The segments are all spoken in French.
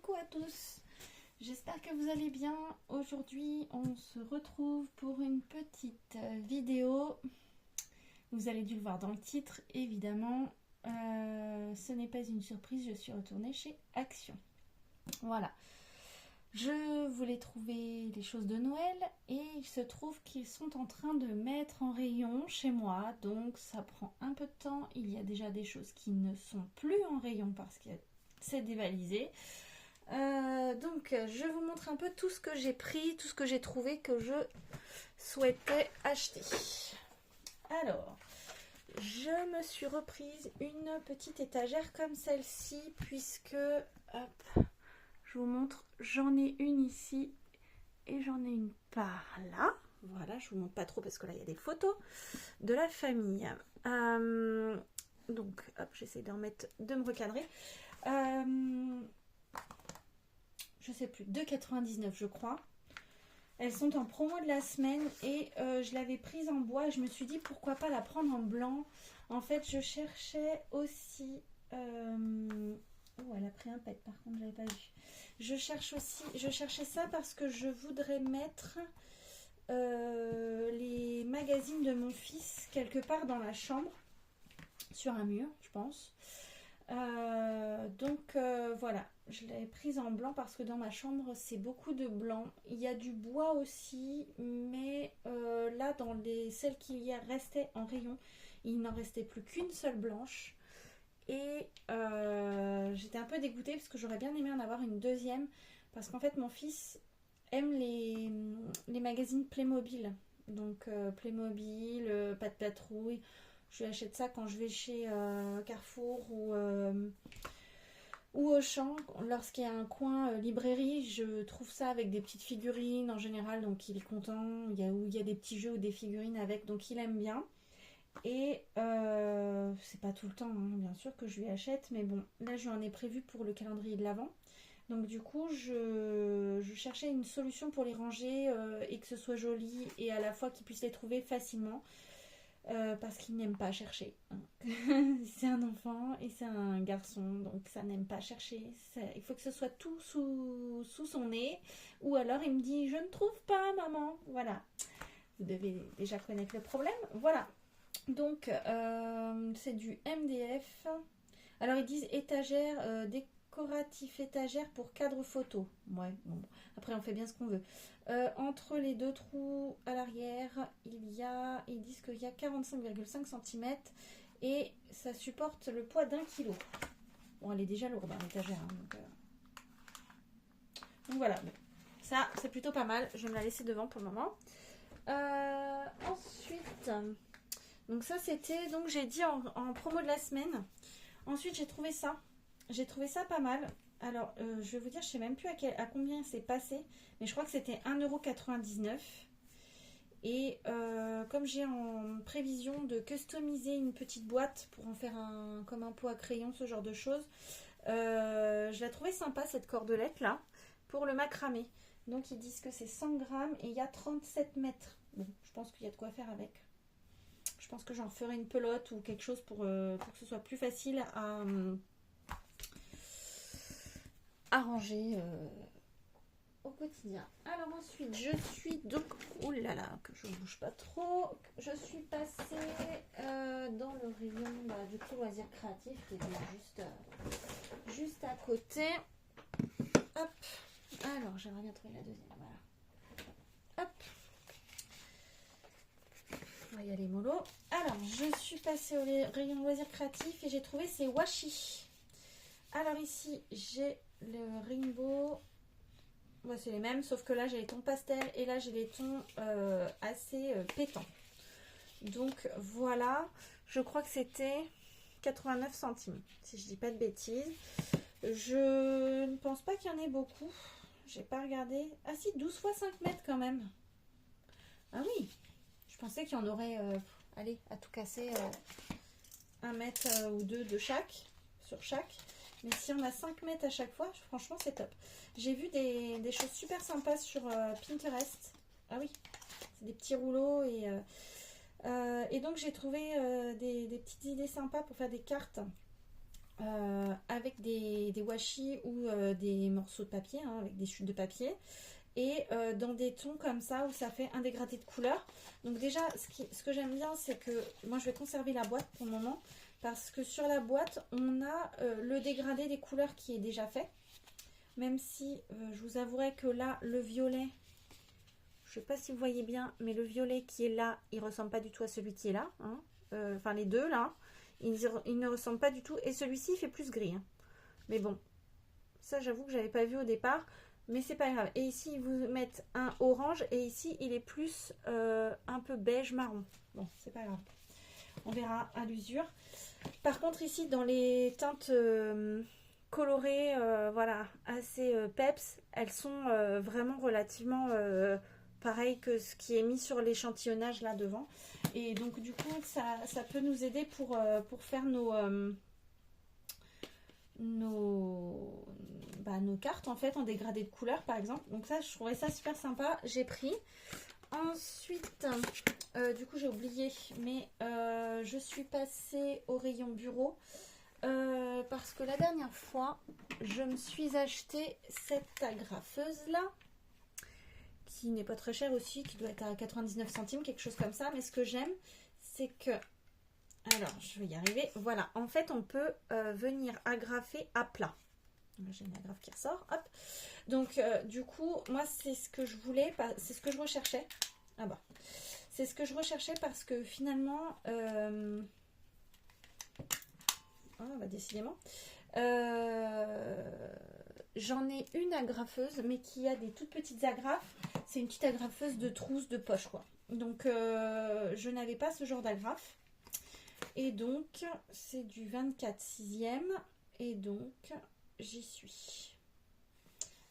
Coucou à tous, j'espère que vous allez bien. Aujourd'hui on se retrouve pour une petite vidéo. Vous avez dû le voir dans le titre évidemment. Ce n'est pas une surprise, je suis retournée chez Action. Voilà, je voulais trouver des choses de Noël et il se trouve qu'ils sont en train de mettre en rayon chez moi, donc ça prend un peu de temps. Il y a déjà des choses qui ne sont plus en rayon parce que c'est dévalisé. Donc je vous montre un peu tout ce que j'ai pris, tout ce que j'ai trouvé que je souhaitais acheter. Alors, je me suis reprise une petite étagère comme celle-ci puisque, hop, je vous montre, j'en ai une ici et j'en ai une par là. Voilà, je vous montre pas trop parce que là il y a des photos de la famille. Donc, hop, j'essaie de me recadrer. Je sais plus, 2,99 je crois. Elles sont en promo de la semaine et je l'avais prise en bois. Je me suis dit pourquoi pas la prendre en blanc. En fait, je cherchais aussi... Oh, elle a pris un pet par contre, j'avais pas vu. Je cherchais ça parce que je voudrais mettre les magazines de mon fils quelque part dans la chambre. Sur un mur, je pense. Voilà, je l'ai prise en blanc parce que dans ma chambre c'est beaucoup de blanc. Il y a du bois aussi, mais là dans celles qu'il y a restaient en rayon, il n'en restait plus qu'une seule blanche et j'étais un peu dégoûtée parce que j'aurais bien aimé en avoir une deuxième parce qu'en fait mon fils aime les magazines Playmobil, donc Playmobil, Pat' Patrouille. Je lui achète ça quand je vais chez Carrefour ou Auchan. Lorsqu'il y a un coin librairie, je trouve ça avec des petites figurines en général. Donc il est content. Il y a des petits jeux ou des figurines avec. Donc il aime bien. Et c'est pas tout le temps, hein, bien sûr, que je lui achète. Mais bon, là je lui en ai prévu pour le calendrier de l'Avent. Donc du coup, je cherchais une solution pour les ranger et que ce soit joli et à la fois qu'il puisse les trouver facilement. Parce qu'il n'aime pas chercher. C'est un enfant et c'est un garçon, donc ça n'aime pas chercher. Il faut que ce soit tout sous son nez. Ou alors il me dit je ne trouve pas maman. Voilà. Vous devez déjà connaître le problème. Voilà. Donc c'est du MDF. Alors ils disent étagère, décoratif étagère pour cadre photo. Ouais, bon. Après on fait bien ce qu'on veut. Entre les deux trous à l'arrière, ils disent qu'il y a 45,5 cm et ça supporte le poids d'1 kg. Bon, elle est déjà lourde, hein, l'étagère. Hein, donc voilà, ça c'est plutôt pas mal. Je vais me la laisser devant pour le moment. Ensuite, donc ça c'était, donc j'ai dit en promo de la semaine. Ensuite j'ai trouvé ça. J'ai trouvé ça pas mal. Alors, je vais vous dire, je ne sais même plus à combien c'est passé, mais je crois que c'était 1,99 €. Et comme j'ai en prévision de customiser une petite boîte pour en faire comme un pot à crayon, ce genre de choses, je la trouvais sympa cette cordelette là, pour le macramé. Donc ils disent que c'est 100 grammes et il y a 37 mètres. Bon, je pense qu'il y a de quoi faire avec. Je pense que j'en ferai une pelote ou quelque chose pour que ce soit plus facile à ranger au quotidien. Alors ensuite, je suis donc, oulala, que je ne bouge pas trop, je suis passée dans le rayon du coup loisirs créatifs qui était juste à côté. Hop, alors j'aimerais bien trouver la deuxième, voilà. Hop, on va y aller mollo. Alors je suis passée au rayon loisirs créatifs et j'ai trouvé ces washi. Alors ici j'ai le rainbow, ouais, c'est les mêmes sauf que là j'ai les tons pastel et là j'ai les tons assez pétants. Donc voilà, je crois que c'était 89 centimes si je dis pas de bêtises. Je ne pense pas qu'il y en ait beaucoup, j'ai pas regardé. Ah si, 12 x 5 mètres quand même. Ah oui, je pensais qu'il y en aurait allez, à tout casser 1 mètre ou 2 de chaque, sur chaque. Mais si on a 5 mètres à chaque fois, franchement c'est top. J'ai vu des choses super sympas sur Pinterest. Ah oui, c'est des petits rouleaux et donc j'ai trouvé des petites idées sympas pour faire des cartes avec des washi ou des morceaux de papier, hein, avec des chutes de papier. Et dans des tons comme ça où ça fait un dégradé de couleur. Donc déjà, ce que j'aime bien, c'est que moi je vais conserver la boîte pour le moment. Parce que sur la boîte, on a le dégradé des couleurs qui est déjà fait. Même si je vous avouerai que là, le violet, je ne sais pas si vous voyez bien, mais le violet qui est là, il ne ressemble pas du tout à celui qui est là. Hein. Enfin, les deux là, ils ne ressemblent pas du tout. Et celui-ci, il fait plus gris. Hein. Mais bon, ça j'avoue que je n'avais pas vu au départ. Mais c'est pas grave. Et ici, ils vous mettent un orange. Et ici, il est plus un peu beige marron. Bon, c'est pas grave. On verra à l'usure. Par contre, ici, dans les teintes colorées, voilà, assez peps, elles sont vraiment relativement pareilles que ce qui est mis sur l'échantillonnage là devant. Et donc, du coup, ça peut nous aider pour faire nos cartes en fait en dégradé de couleur par exemple. Donc ça, je trouvais ça super sympa. J'ai pris. Ensuite, du coup j'ai oublié, mais je suis passée au rayon bureau parce que la dernière fois, je me suis acheté cette agrafeuse là, qui n'est pas très chère aussi, qui doit être à 99 centimes, quelque chose comme ça. Mais ce que j'aime, c'est que, alors je vais y arriver, voilà, en fait on peut venir agrafer à plat. J'ai une agrafe qui ressort, hop. Donc du coup, moi c'est ce que je voulais, c'est ce que je recherchais. Ah bah, c'est ce que je recherchais parce que finalement, bah décidément, j'en ai une agrafeuse, mais qui a des toutes petites agrafes. C'est une petite agrafeuse de trousse de poche, quoi. Donc je n'avais pas ce genre d'agrafe. Et donc, c'est du 24/6e. Et donc, j'y suis.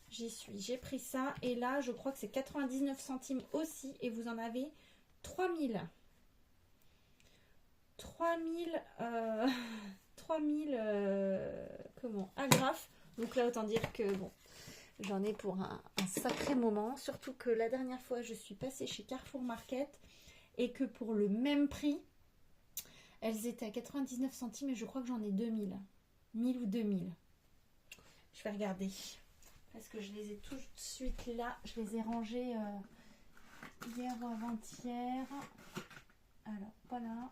J'ai pris ça. Et là, je crois que c'est 99 centimes aussi. Et vous en avez 3000. 3000 comment, agrafes. Donc là, autant dire que bon, j'en ai pour un sacré moment. Surtout que la dernière fois, je suis passée chez Carrefour Market. Et que pour le même prix, elles étaient à 99 centimes. Et je crois que j'en ai 2000. 1000 ou 2000. Je vais regarder. Parce que je les ai tout de suite là. Je les ai rangés hier ou avant-hier. Alors, voilà.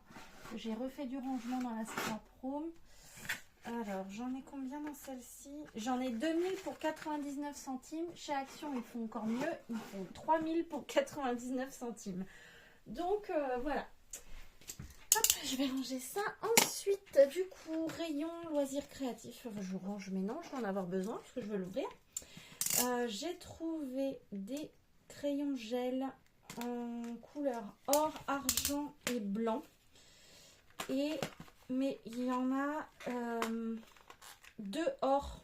J'ai refait du rangement dans la Scrap Room. Alors, j'en ai combien dans celle-ci? J'en ai 2000 pour 99 centimes. Chez Action, ils font encore mieux. Ils font 3000 pour 99 centimes. Donc, voilà. Hop, je vais ranger ça. Ensuite, du coup, rayon loisirs créatifs. Je range, mais non, je vais en avoir besoin parce que je veux l'ouvrir. J'ai trouvé des crayons gel en couleur or, argent et blanc. Mais il y en a deux or.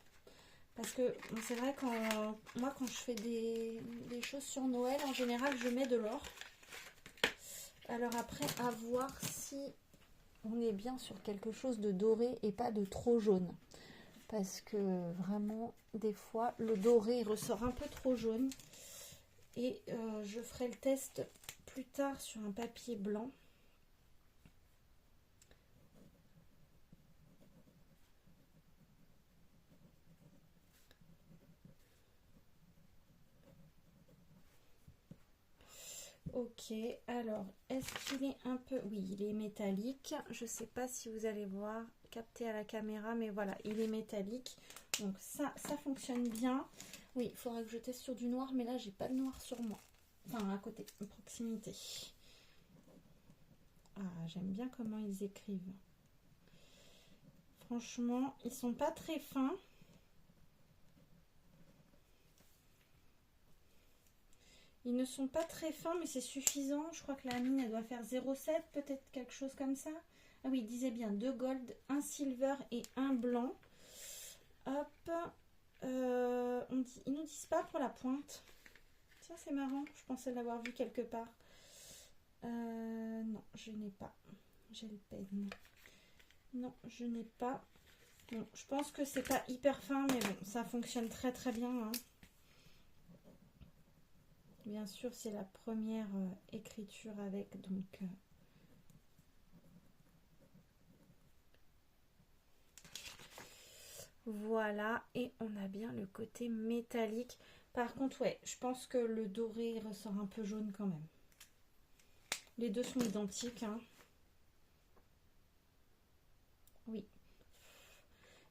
Parce que bon, c'est vrai moi quand je fais des choses sur Noël, en général je mets de l'or. Alors après, à voir si on est bien sur quelque chose de doré et pas de trop jaune. Parce que vraiment, des fois, le doré ressort un peu trop jaune. Et je ferai le test plus tard sur un papier blanc. Ok, alors, est-ce qu'il est un peu... Oui, il est métallique. Je ne sais pas si vous allez voir, capter à la caméra, mais voilà, il est métallique. Donc ça fonctionne bien. Oui, il faudrait que je teste sur du noir, mais là, j'ai pas de noir sur moi. Enfin, à côté, à proximité. Ah, j'aime bien comment ils écrivent. Franchement, ils sont pas très fins. Ils ne sont pas très fins, mais c'est suffisant. Je crois que la mine, elle doit faire 0,7, peut-être quelque chose comme ça. Ah oui, il disait bien 2 gold, 1 silver et 1 blanc. Hop. Ils nous disent pas pour la pointe. Tiens, c'est marrant. Je pensais l'avoir vu quelque part. Non, je n'ai pas. J'ai le pen. Non, je n'ai pas. Bon, je pense que c'est pas hyper fin, mais bon, ça fonctionne très très bien. Hein. Bien sûr, c'est la première écriture avec, donc... Voilà, et on a bien le côté métallique. Par contre, ouais, je pense que le doré il ressort un peu jaune quand même. Les deux sont identiques, hein. Oui.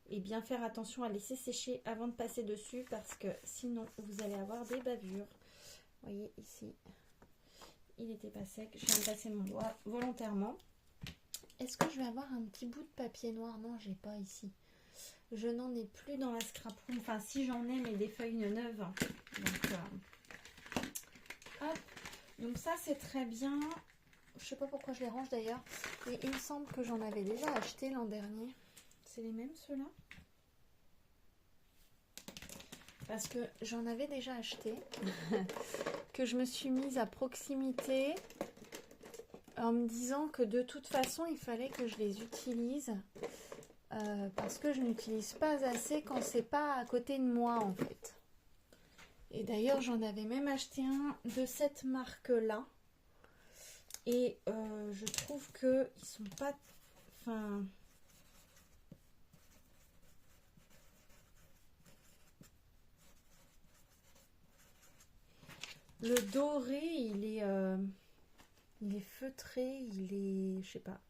Et bien faire attention à laisser sécher avant de passer dessus parce que sinon vous allez avoir des bavures. Vous voyez ici, il n'était pas sec. Je viens de passer mon doigt volontairement. Est-ce que je vais avoir un petit bout de papier noir? Non, j'ai pas ici. Je n'en ai plus dans la scrap room. Enfin, si j'en ai, mais des feuilles neuves. Donc, hop. Donc ça, c'est très bien. Je sais pas pourquoi je les range d'ailleurs. Et il me semble que j'en avais déjà acheté l'an dernier. C'est les mêmes ceux-là? Parce que j'en avais déjà acheté. Que je me suis mise à proximité. En me disant que de toute façon, il fallait que je les utilise. Parce que je n'utilise pas assez quand c'est pas à côté de moi en fait. Et d'ailleurs, j'en avais même acheté un de cette marque-là. Et je trouve que ils sont pas... Enfin... Le doré, il est feutré, il est... Je sais pas.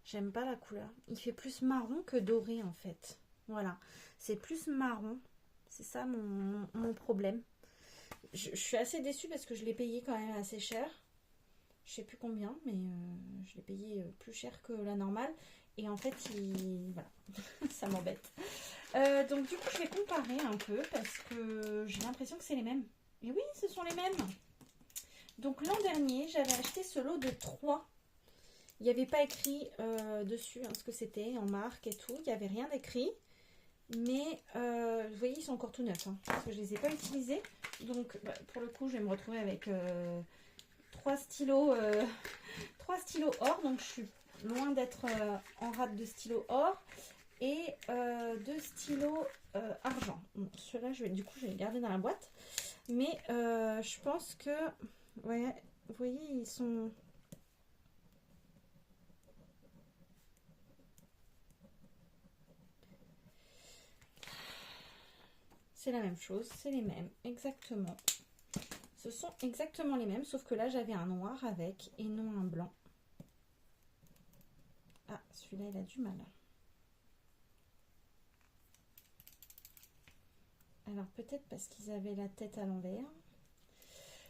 J'aime pas la couleur. Il fait plus marron que doré en fait. Voilà. C'est plus marron. C'est ça mon problème. Je suis assez déçue parce que je l'ai payé quand même assez cher. Je sais plus combien, mais je l'ai payé plus cher que la normale. Et en fait, voilà, ça m'embête. Donc du coup, je vais comparer un peu parce que j'ai l'impression que c'est les mêmes. Et oui, ce sont les mêmes. Donc l'an dernier, j'avais acheté ce lot de 3. Il n'y avait pas écrit dessus hein, ce que c'était, en marque et tout. Il n'y avait rien d'écrit. Mais vous voyez, ils sont encore tout neufs. Hein, parce que je ne les ai pas utilisés. Donc bah, pour le coup, je vais me retrouver avec 3 stylos, 3 stylos or. Donc je suis loin d'être en rate de stylos or. Et 2 stylos argent. Bon, ceux-là, du coup, je vais les garder dans la boîte. Mais je pense que... Ouais, vous voyez, ils sont... C'est la même chose, c'est les mêmes, exactement. Ce sont exactement les mêmes, sauf que là, j'avais un noir avec et non un blanc. Ah, celui-là, il a du mal. Alors, peut-être parce qu'ils avaient la tête à l'envers.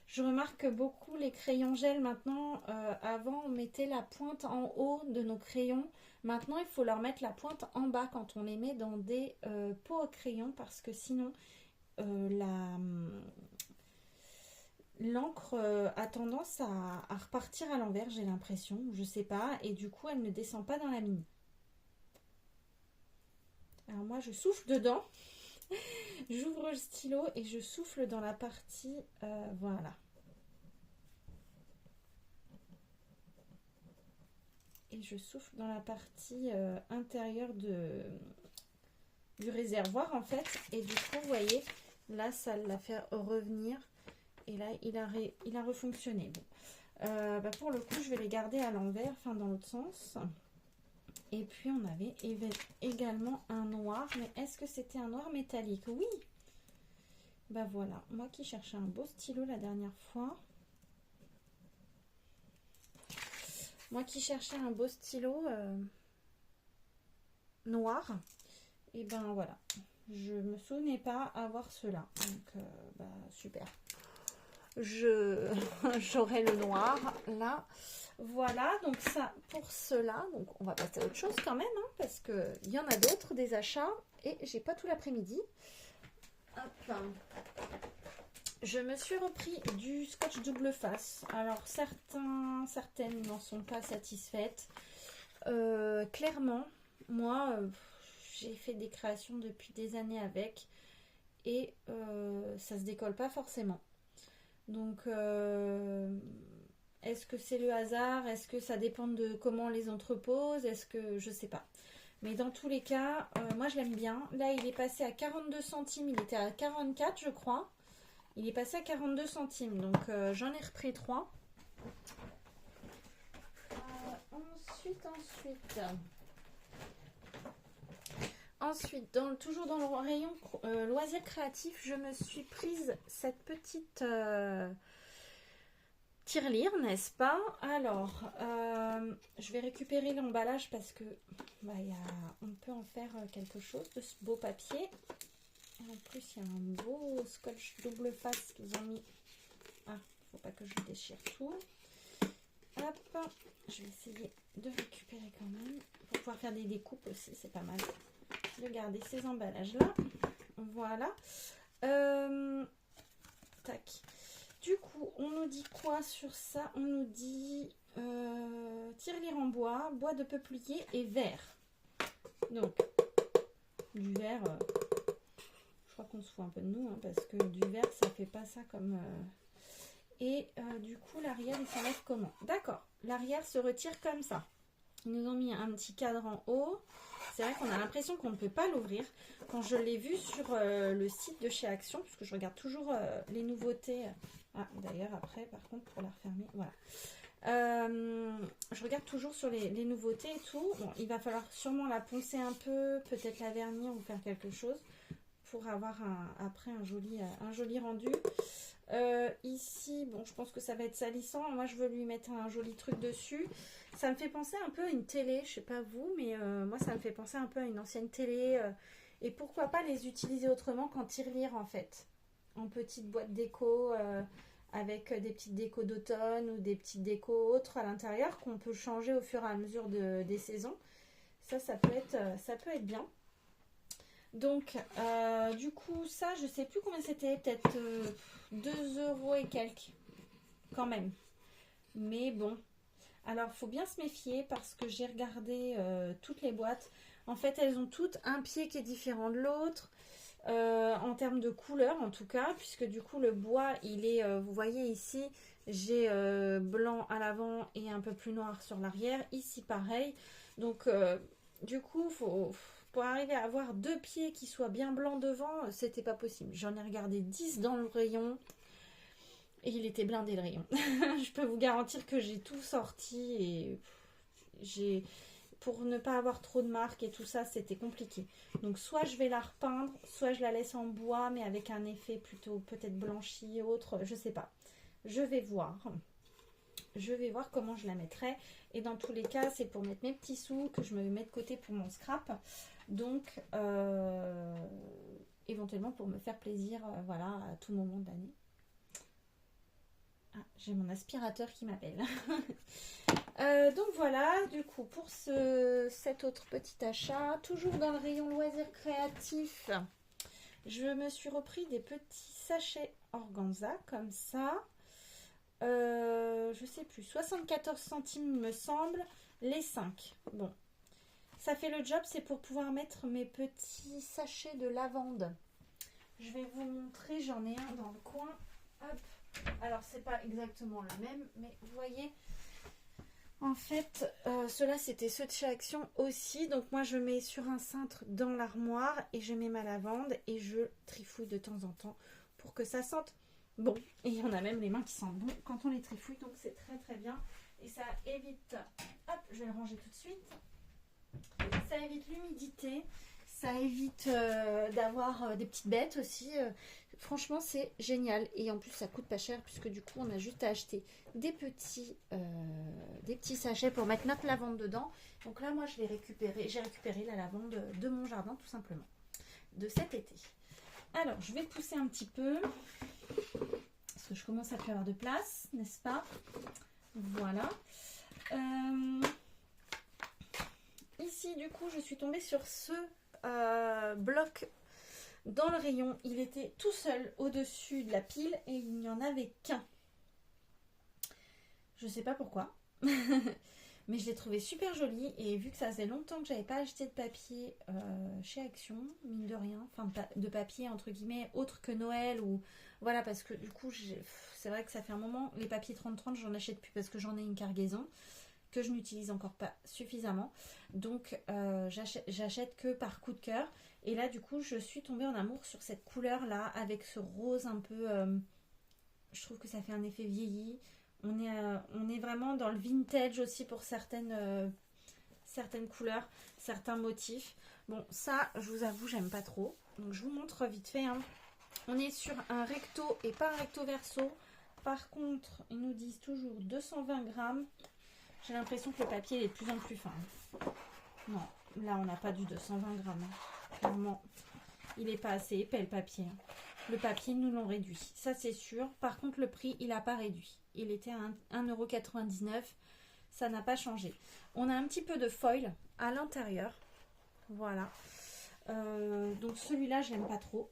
Je remarque que beaucoup les crayons gel maintenant, avant on mettait la pointe en haut de nos crayons. Maintenant il faut leur mettre la pointe en bas quand on les met dans des pots à crayons parce que sinon l'encre a tendance à repartir à l'envers, j'ai l'impression, je sais pas, et du coup elle ne descend pas dans la mine. Alors moi je souffle dedans, j'ouvre le stylo et je souffle dans la partie, voilà. Et je souffle dans la partie intérieure du réservoir en fait. Et du coup, vous voyez, là, ça l'a fait revenir. Et là, il a refonctionné. Bon. Bah pour le coup, je vais les garder à l'envers, enfin dans l'autre sens. Et puis, on avait également un noir. Mais est-ce que c'était un noir métallique? Oui. Bah voilà, moi qui cherchais un beau stylo la dernière fois. Moi qui cherchais un beau stylo noir, et ben voilà, je me souvenais pas avoir cela. Donc bah super. J'aurai le noir là. Voilà, donc ça pour cela. Donc on va passer à autre chose quand même, hein, parce que il y en a d'autres des achats et j'ai pas tout l'après-midi. Hop. Je me suis repris du scotch double face. Alors certaines n'en sont pas satisfaites. Clairement, moi, j'ai fait des créations depuis des années avec et ça se décolle pas forcément. Donc, est-ce que c'est le hasard? Est-ce que ça dépend de comment on les entrepose? Est-ce que je sais pas. Mais dans tous les cas, moi je l'aime bien. Là, il est passé à 42 centimes. Il était à 44, je crois. Il est passé à 42 centimes, donc j'en ai repris 3. Ensuite, Ensuite, toujours dans le rayon loisirs créatifs, je me suis prise cette petite tirelire, n'est-ce pas? Alors, je vais récupérer l'emballage parce que on peut en faire quelque chose de ce beau papier. En plus, il y a un beau scotch double face qu'ils ont mis. Ah, faut pas que je déchire tout. Hop, je vais essayer de récupérer quand même pour pouvoir faire des découpes aussi, c'est pas mal de garder ces emballages là. Voilà. Tac. Du coup, on nous dit quoi sur ça? On nous dit tirelire en bois, bois de peuplier et verre. Donc, du verre, je crois qu'on se fout un peu de nous, hein, parce que du verre, ça fait pas ça comme... Et du coup, l'arrière, il s'enlève comment? D'accord, l'arrière se retire comme ça. Ils nous ont mis un petit cadre en haut. C'est vrai qu'on a l'impression qu'on ne peut pas l'ouvrir. Quand je l'ai vu sur le site de chez Action, parce que je regarde toujours les nouveautés. Ah, d'ailleurs, après, par contre, pour la refermer, voilà. Je regarde toujours sur les nouveautés et tout. Bon, il va falloir sûrement la poncer un peu, peut-être la vernir ou faire quelque chose pour avoir après un joli rendu. Ici, bon, je pense que ça va être salissant. Moi, je veux lui mettre un joli truc dessus. Ça me fait penser un peu à une télé. Je sais pas vous, mais moi, ça me fait penser un peu à une ancienne télé. Et pourquoi pas les utiliser autrement qu'en tirelire, en fait. En petite boîte déco, avec des petites décos d'automne ou des petites décos autres à l'intérieur qu'on peut changer au fur et à mesure des saisons. Ça peut être bien. Donc, du coup, ça, je sais plus combien c'était, peut-être 2 € et quelques, quand même. Mais bon, alors, faut bien se méfier parce que j'ai regardé toutes les boîtes. En fait, elles ont toutes un pied qui est différent de l'autre, en termes de couleur en tout cas, puisque du coup, le bois, il est, vous voyez ici, j'ai blanc à l'avant et un peu plus noir sur l'arrière. Ici, pareil. Donc, du coup, pour arriver à avoir 2 pieds qui soient bien blancs devant, c'était pas possible. J'en ai regardé 10 dans le rayon et il était blindé le rayon. Je peux vous garantir que j'ai tout sorti et pour ne pas avoir trop de marques et tout ça, c'était compliqué. Donc soit je vais la repeindre, soit je la laisse en bois mais avec un effet plutôt peut-être blanchi autre, je sais pas. Je vais voir comment je la mettrai. Et dans tous les cas, c'est pour mettre mes petits sous que je me mets de côté pour mon scrap. Donc, éventuellement pour me faire plaisir, voilà, à tout moment de l'année. Ah, j'ai mon aspirateur qui m'appelle. Donc voilà, du coup, pour cet autre petit achat, toujours dans le rayon loisirs créatifs, je me suis repris des petits sachets organza, comme ça. Je sais plus, 74 centimes me semble, les 5. Bon, ça fait le job, c'est pour pouvoir mettre mes petits sachets de lavande. Je vais vous montrer, j'en ai un dans le coin. Hop. Alors, c'est pas exactement le même, mais vous voyez, en fait, ceux-là, c'était ceux de chez Action aussi. Donc, moi, je mets sur un cintre dans l'armoire et je mets ma lavande et je trifouille de temps en temps pour que ça sente bon. Et il y en a même les mains qui sentent bon quand on les trifouille, donc c'est très très bien. Et ça évite, hop, je vais le ranger tout de suite. Ça évite l'humidité, ça évite d'avoir des petites bêtes aussi. Franchement, c'est génial. Et en plus, ça coûte pas cher puisque du coup, on a juste à acheter des petits sachets pour mettre notre lavande dedans. Donc là, moi, j'ai récupéré la lavande de mon jardin tout simplement, de cet été. Alors, je vais pousser un petit peu parce que je commence à plus avoir de place, n'est-ce pas? Voilà. Ici, du coup, je suis tombée sur ce bloc dans le rayon. Il était tout seul au-dessus de la pile et il n'y en avait qu'un. Je sais pas pourquoi. Mais je l'ai trouvé super joli et vu que ça faisait longtemps que j'avais pas acheté de papier chez Action, mine de rien, enfin de papier entre guillemets autre que Noël ou voilà, parce que du coup c'est vrai que ça fait un moment, les papiers 30-30 j'en achète plus parce que j'en ai une cargaison que je n'utilise encore pas suffisamment, donc j'achète que par coup de cœur. Et là du coup je suis tombée en amour sur cette couleur là avec ce rose un peu, je trouve que ça fait un effet vieilli. On est vraiment dans le vintage aussi pour certaines couleurs, certains motifs. Bon, ça, je vous avoue, j'aime pas trop. Donc, je vous montre vite fait. Hein. On est sur un recto et pas un recto verso. Par contre, ils nous disent toujours 220 grammes. J'ai l'impression que le papier est de plus en plus fin. Non, là, on n'a pas du 220 grammes. Hein. Clairement, il n'est pas assez épais, le papier. Hein. Le papier, nous l'ont réduit. Ça, c'est sûr. Par contre, le prix, il n'a pas réduit. Il était à 1,99 €. Ça n'a pas changé. On a un petit peu de foil à l'intérieur. Voilà. Donc, celui-là, je n'aime pas trop.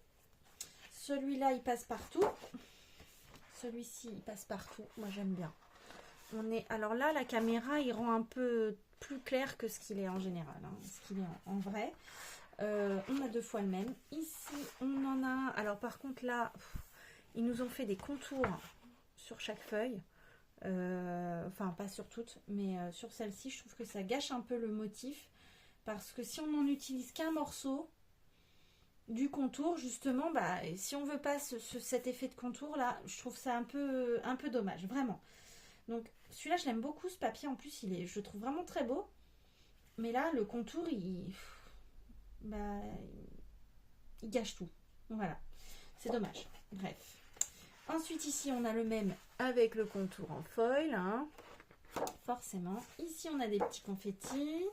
Celui-là, il passe partout. Celui-ci, il passe partout. Moi, j'aime bien. Alors là, la caméra, il rend un peu plus clair que ce qu'il est en général. Hein, ce qu'il est en vrai. On a 2 fois le même. Ici, on en a... Alors, par contre, là, ils nous ont fait des contours sur chaque feuille. Enfin, pas sur toutes, mais sur celle-ci, je trouve que ça gâche un peu le motif. Parce que si on n'en utilise qu'un morceau du contour, justement, bah, si on veut pas cet effet de contour, là, je trouve ça un peu dommage, vraiment. Donc, celui-là, je l'aime beaucoup, ce papier. En plus, je le trouve vraiment très beau. Mais là, le contour, il gâche tout. Voilà. C'est dommage. Bref. Ensuite, ici, on a le même avec le contour en foil. Hein. Forcément. Ici, on a des petits confettis.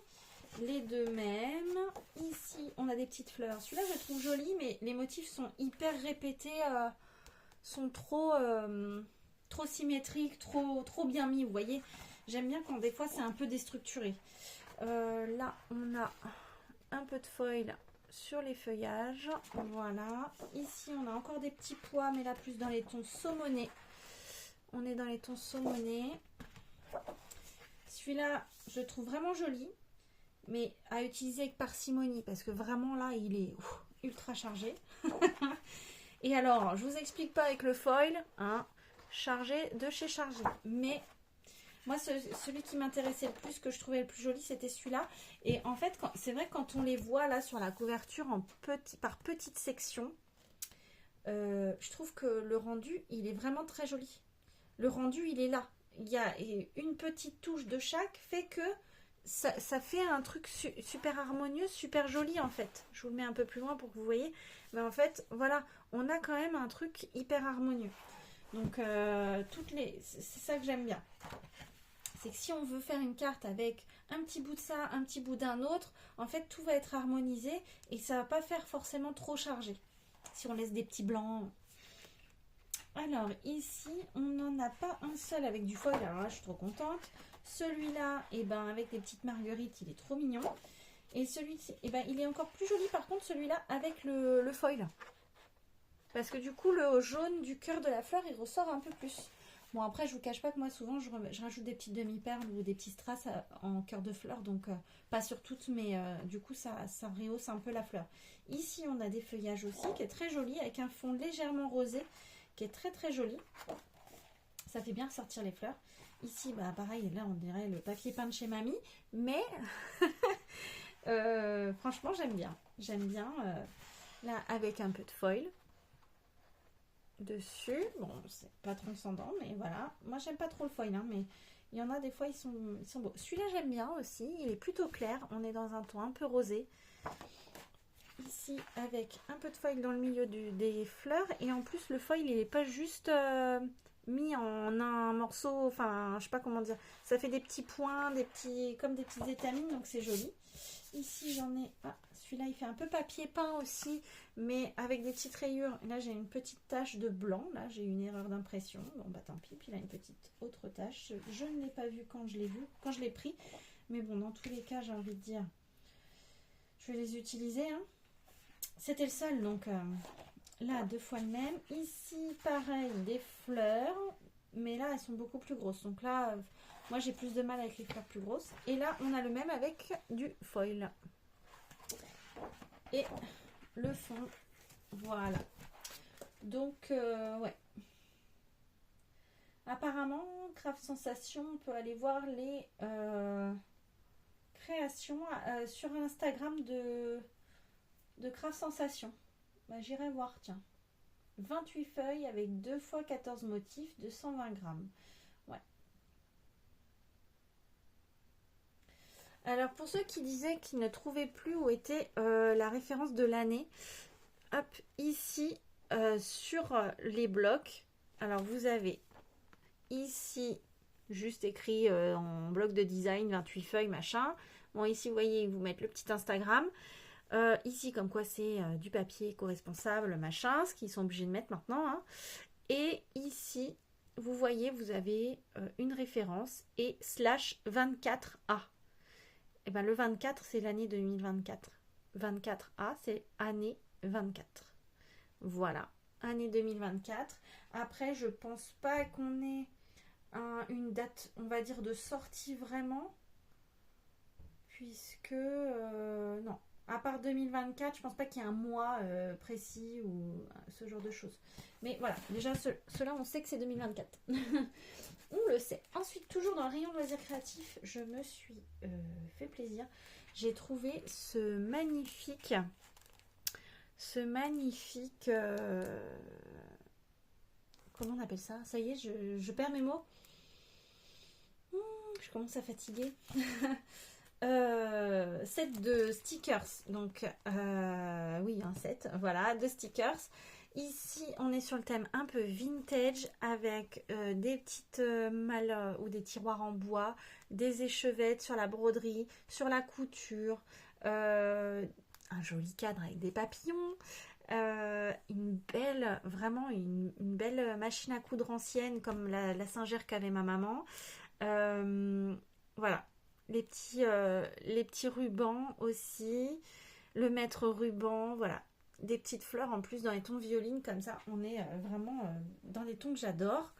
Les deux mêmes. Ici, on a des petites fleurs. Celui-là, je le trouve joli, mais les motifs sont hyper répétés. Sont trop symétriques, trop bien mis. Vous voyez, j'aime bien quand des fois, c'est un peu déstructuré. Là, on a un peu de foil sur les feuillages. Voilà. Ici, on a encore des petits pois, mais là, plus dans les tons saumonés. On est dans les tons saumonés. Celui-là, je le trouve vraiment joli, mais à utiliser avec parcimonie, parce que vraiment, là, il est ultra chargé. Et alors, je vous explique pas avec le foil, hein, chargé de chez Chargé. Mais moi, celui qui m'intéressait le plus, que je trouvais le plus joli, c'était celui-là. Et en fait, c'est vrai que quand on les voit là sur la couverture par petites sections, je trouve que le rendu, il est vraiment très joli. Le rendu, il est là. Il y a une petite touche de chaque, fait que ça fait un truc super harmonieux, super joli en fait. Je vous le mets un peu plus loin pour que vous voyez. Mais en fait, voilà, on a quand même un truc hyper harmonieux. Donc, c'est ça que j'aime bien. C'est que si on veut faire une carte avec un petit bout de ça, un petit bout d'un autre, en fait, tout va être harmonisé et ça va pas faire forcément trop chargé. Si on laisse des petits blancs. Alors, ici, on n'en a pas un seul avec du foil. Alors là, je suis trop contente. Celui-là, avec des petites marguerites, il est trop mignon. Et celui-ci, il est encore plus joli, par contre, celui-là, avec le foil. Parce que du coup, le jaune du cœur de la fleur, il ressort un peu plus. Bon, après, je vous cache pas que moi, souvent, je rajoute des petites demi-perles ou des petits strass en cœur de fleur. Donc, pas sur toutes, mais du coup, ça rehausse un peu la fleur. Ici, on a des feuillages aussi, qui est très joli, avec un fond légèrement rosé, qui est très, très joli. Ça fait bien ressortir les fleurs. Ici, pareil, là, on dirait le papier peint de chez mamie. Mais, franchement, j'aime bien. J'aime bien, là, avec un peu de foil dessus. Bon, c'est pas transcendant, mais voilà. Moi, j'aime pas trop le foil, hein, mais il y en a des fois, ils sont beaux. Celui-là, j'aime bien aussi. Il est plutôt clair. On est dans un ton un peu rosé. Ici, avec un peu de foil dans le milieu des fleurs. Et en plus, le foil, il n'est pas juste mis en un morceau. Enfin, je sais pas comment dire. Ça fait des petits points, comme des petites étamines. Donc, c'est joli. Ici, j'en ai... celui-là, il fait un peu papier peint aussi, mais avec des petites rayures. Là, j'ai une petite tache de blanc. Là, j'ai une erreur d'impression. Bon, tant pis. Puis là, une petite autre tache. Je ne l'ai pas vu quand je l'ai pris. Mais bon, dans tous les cas, j'ai envie de dire, je vais les utiliser. Hein. C'était le seul, donc là, 2 fois le même. Ici, pareil, des fleurs. Mais là, elles sont beaucoup plus grosses. Donc là, moi, j'ai plus de mal avec les fleurs plus grosses. Et là, on a le même avec du foil. Et le fond, voilà. Donc, ouais. Apparemment, Craft Sensation, on peut aller voir les créations sur l'Instagram de Craft Sensation. J'irai voir, tiens. 28 feuilles avec 2 x 14 motifs de 120 grammes. Ouais. Alors pour ceux qui disaient qu'ils ne trouvaient plus où était la référence de l'année, hop, ici sur les blocs, alors vous avez ici juste écrit en bloc de design 28 feuilles machin. Bon ici vous voyez ils vous mettent le petit Instagram. Ici comme quoi c'est du papier éco-responsable machin, ce qu'ils sont obligés de mettre maintenant. Hein. Et ici vous voyez vous avez une référence et slash 24A. Et ben le 24 c'est l'année 2024. 24A c'est année 24. Voilà, année 2024. Après je pense pas qu'on ait une date, on va dire, de sortie vraiment, puisque non, à part 2024, je pense pas qu'il y ait un mois précis ou ce genre de choses. Mais voilà, déjà cela on sait que c'est 2024. On le sait. Ensuite, toujours dans le rayon loisirs créatifs, je me suis fait plaisir. J'ai trouvé ce magnifique comment on appelle ça? Ça y est, je perds mes mots. Je commence à fatiguer. Set de stickers. Donc, oui, un set. Voilà, de stickers. Ici, on est sur le thème un peu vintage avec des petites malles ou des tiroirs en bois, des échevettes sur la broderie, sur la couture, un joli cadre avec des papillons. Une belle, vraiment une belle machine à coudre ancienne comme la Singer qu'avait ma maman. Voilà, les petits rubans aussi, le maître ruban, voilà, des petites fleurs en plus dans les tons violines comme ça. On est vraiment dans des tons que j'adore.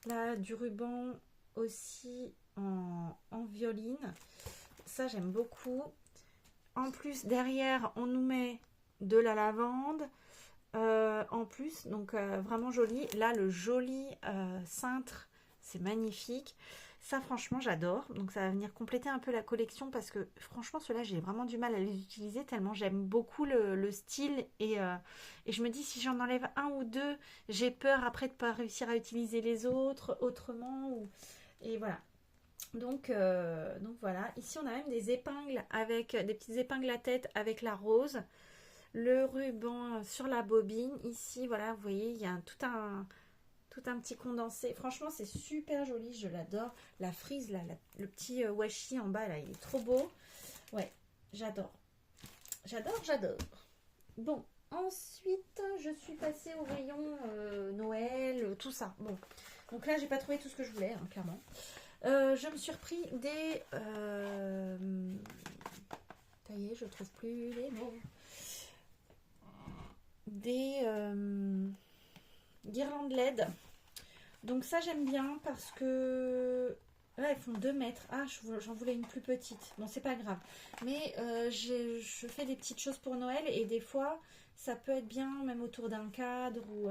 Là, du ruban aussi en violine, ça j'aime beaucoup. En plus, derrière, on nous met de la lavande. En plus, donc vraiment joli. Là, le joli cintre, c'est magnifique. Ça, franchement, j'adore. Donc, ça va venir compléter un peu la collection parce que, franchement, ceux-là, j'ai vraiment du mal à les utiliser tellement j'aime beaucoup le style. Et je me dis, si j'en enlève un ou deux, j'ai peur après de ne pas réussir à utiliser les autres autrement. Et voilà. Donc voilà. Ici, on a même des épingles avec des petites épingles à tête avec la rose. Le ruban sur la bobine. Ici, voilà, vous voyez, il y a tout un petit condensé. Franchement, c'est super joli, je l'adore. La frise, là, le petit washi en bas, là, il est trop beau. Ouais, j'adore. J'adore. Bon, ensuite, je suis passée au rayon Noël, tout ça. Bon, donc là, j'ai pas trouvé tout ce que je voulais, hein, clairement. Je me suis repris des... Ça y est, je trouve plus les mots. Des guirlandes LED. Donc ça j'aime bien parce que là elles font 2 mètres. Ah, j'en voulais une plus petite. Bon, c'est pas grave. Mais je fais des petites choses pour Noël et des fois ça peut être bien même autour d'un cadre ou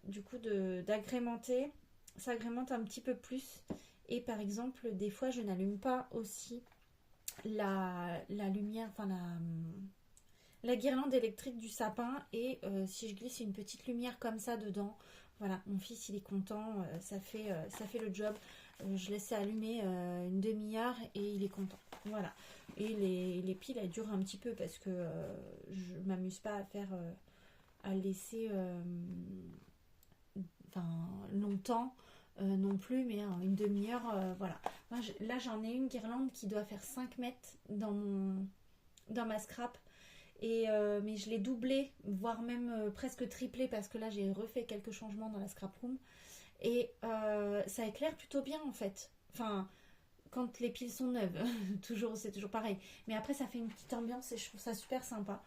du coup d'agrémenter. Ça agrémente un petit peu plus. Et par exemple, des fois je n'allume pas aussi la lumière, enfin la guirlande électrique du sapin et si je glisse une petite lumière comme ça dedans, voilà, mon fils il est content, ça fait le job. Je laisse allumer une demi-heure et il est content. Voilà. Et les piles elles durent un petit peu parce que je m'amuse pas à laisser longtemps non plus, mais une demi-heure, voilà. Moi, là j'en ai une guirlande qui doit faire 5 mètres dans ma scrap. Mais je l'ai doublé, voire même presque triplé parce que là j'ai refait quelques changements dans la scrap room et ça éclaire plutôt bien en fait. Enfin, quand les piles sont neuves, c'est toujours pareil. Mais après ça fait une petite ambiance et je trouve ça super sympa.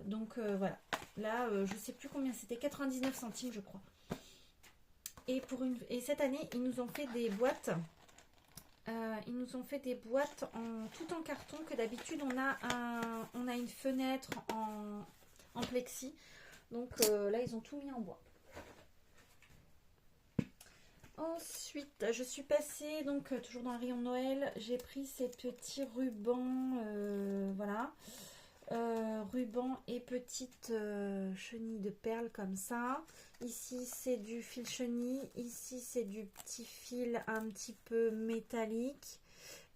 Donc voilà. Là, je sais plus combien c'était, 99 centimes je crois. Et cette année ils nous ont fait des boîtes. Tout en carton que d'habitude on a une fenêtre en plexi. Donc là ils ont tout mis en bois. Ensuite je suis passée donc toujours dans le rayon de Noël. J'ai pris ces petits rubans, voilà, ruban et petites chenilles de perles comme ça. Ici c'est du fil chenille, ici c'est du petit fil un petit peu métallique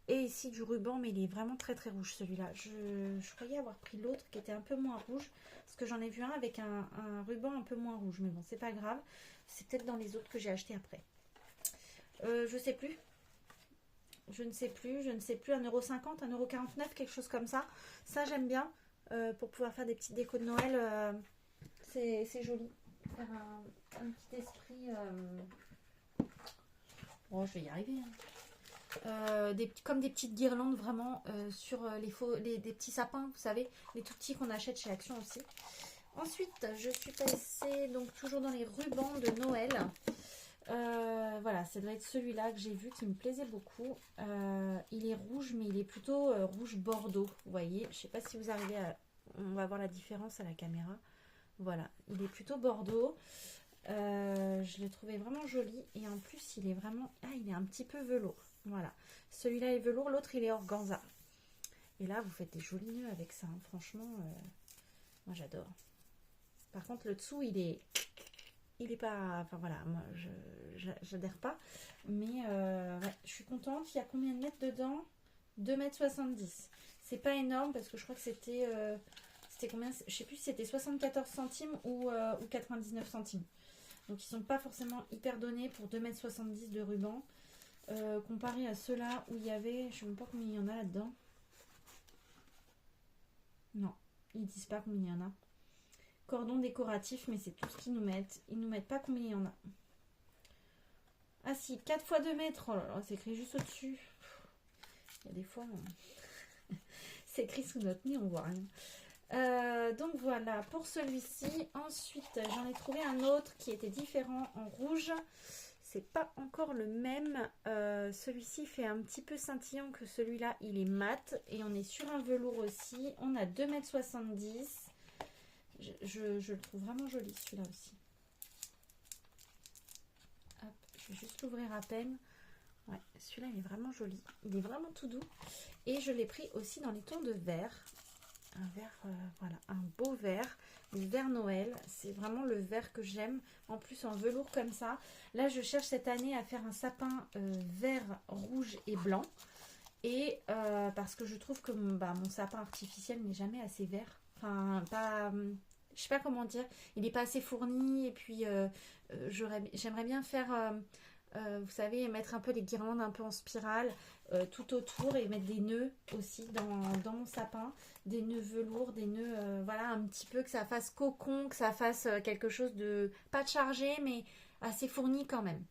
Et ici du ruban, mais il est vraiment très très rouge celui-là. Je croyais avoir pris l'autre qui était un peu moins rouge, parce que j'en ai vu un avec un ruban un peu moins rouge. Mais bon, c'est pas grave. C'est peut-être dans les autres que j'ai acheté après. Je sais plus. Je ne sais plus, 1,50 €, 1,49 €, quelque chose comme ça. Ça, j'aime bien pour pouvoir faire des petites décos de Noël. C'est joli. Faire un petit esprit. Oh, je vais y arriver. Comme des petites guirlandes vraiment sur des petits sapins, vous savez, les tout petits qu'on achète chez Action aussi. Ensuite, je suis passée donc toujours dans les rubans de Noël. Voilà, ça doit être celui-là que j'ai vu qui me plaisait beaucoup. Il est rouge, mais il est plutôt rouge bordeaux. Vous voyez, je sais pas si vous arrivez à. On va voir la différence à la caméra. Voilà, il est plutôt bordeaux. Je l'ai trouvé vraiment joli. Et en plus, il est vraiment. Ah, il est un petit peu velours. Voilà. Celui-là est velours, l'autre il est organza. Et là, vous faites des jolis nœuds avec ça. Hein. Franchement, moi j'adore. Par contre, le dessous, il est pas. Enfin voilà, moi j'adhère pas. Mais ouais, je suis contente. Il y a combien de mètres dedans? 2,70 m. C'est pas énorme parce que je crois que c'était. C'était combien? Je sais plus si c'était 74 centimes ou 99 centimes. Donc ils sont pas forcément hyper donnés pour 2,70 m de ruban. Comparé à ceux-là où il y avait, je sais même pas combien il y en a là-dedans. Non, ils disent pas combien il y en a. Cordon décoratif, mais c'est tout ce qu'ils nous mettent. Ils nous mettent pas combien il y en a. Ah si, 4 fois 2 mètres. Oh là là, c'est écrit juste au-dessus. Il y a des fois, c'est écrit sous notre nez, on voit rien. Donc voilà pour celui-ci. Ensuite, j'en ai trouvé un autre qui était différent en rouge. C'est pas encore le même. Celui-ci fait un petit peu scintillant que celui-là. Il est mat et on est sur un velours aussi. On a 2,70 m. Je le trouve vraiment joli celui-là aussi. Hop, je vais juste l'ouvrir à peine. Ouais, celui-là il est vraiment joli. Il est vraiment tout doux. Et je l'ai pris aussi dans les tons de vert. Un vert, voilà, un beau vert. Le vert Noël, c'est vraiment le vert que j'aime. En plus en velours comme ça. Là, je cherche cette année à faire un sapin vert, rouge et blanc. Et parce que je trouve que mon sapin artificiel n'est jamais assez vert. Enfin, pas... je sais pas comment dire. Il n'est pas assez fourni. Et puis, j'aimerais bien faire... vous savez, mettre un peu des guirlandes un peu en spirale tout autour et mettre des nœuds aussi dans mon sapin. Des nœuds velours, des nœuds, voilà, un petit peu que ça fasse cocon, que ça fasse quelque chose de pas de chargé, mais assez fourni quand même.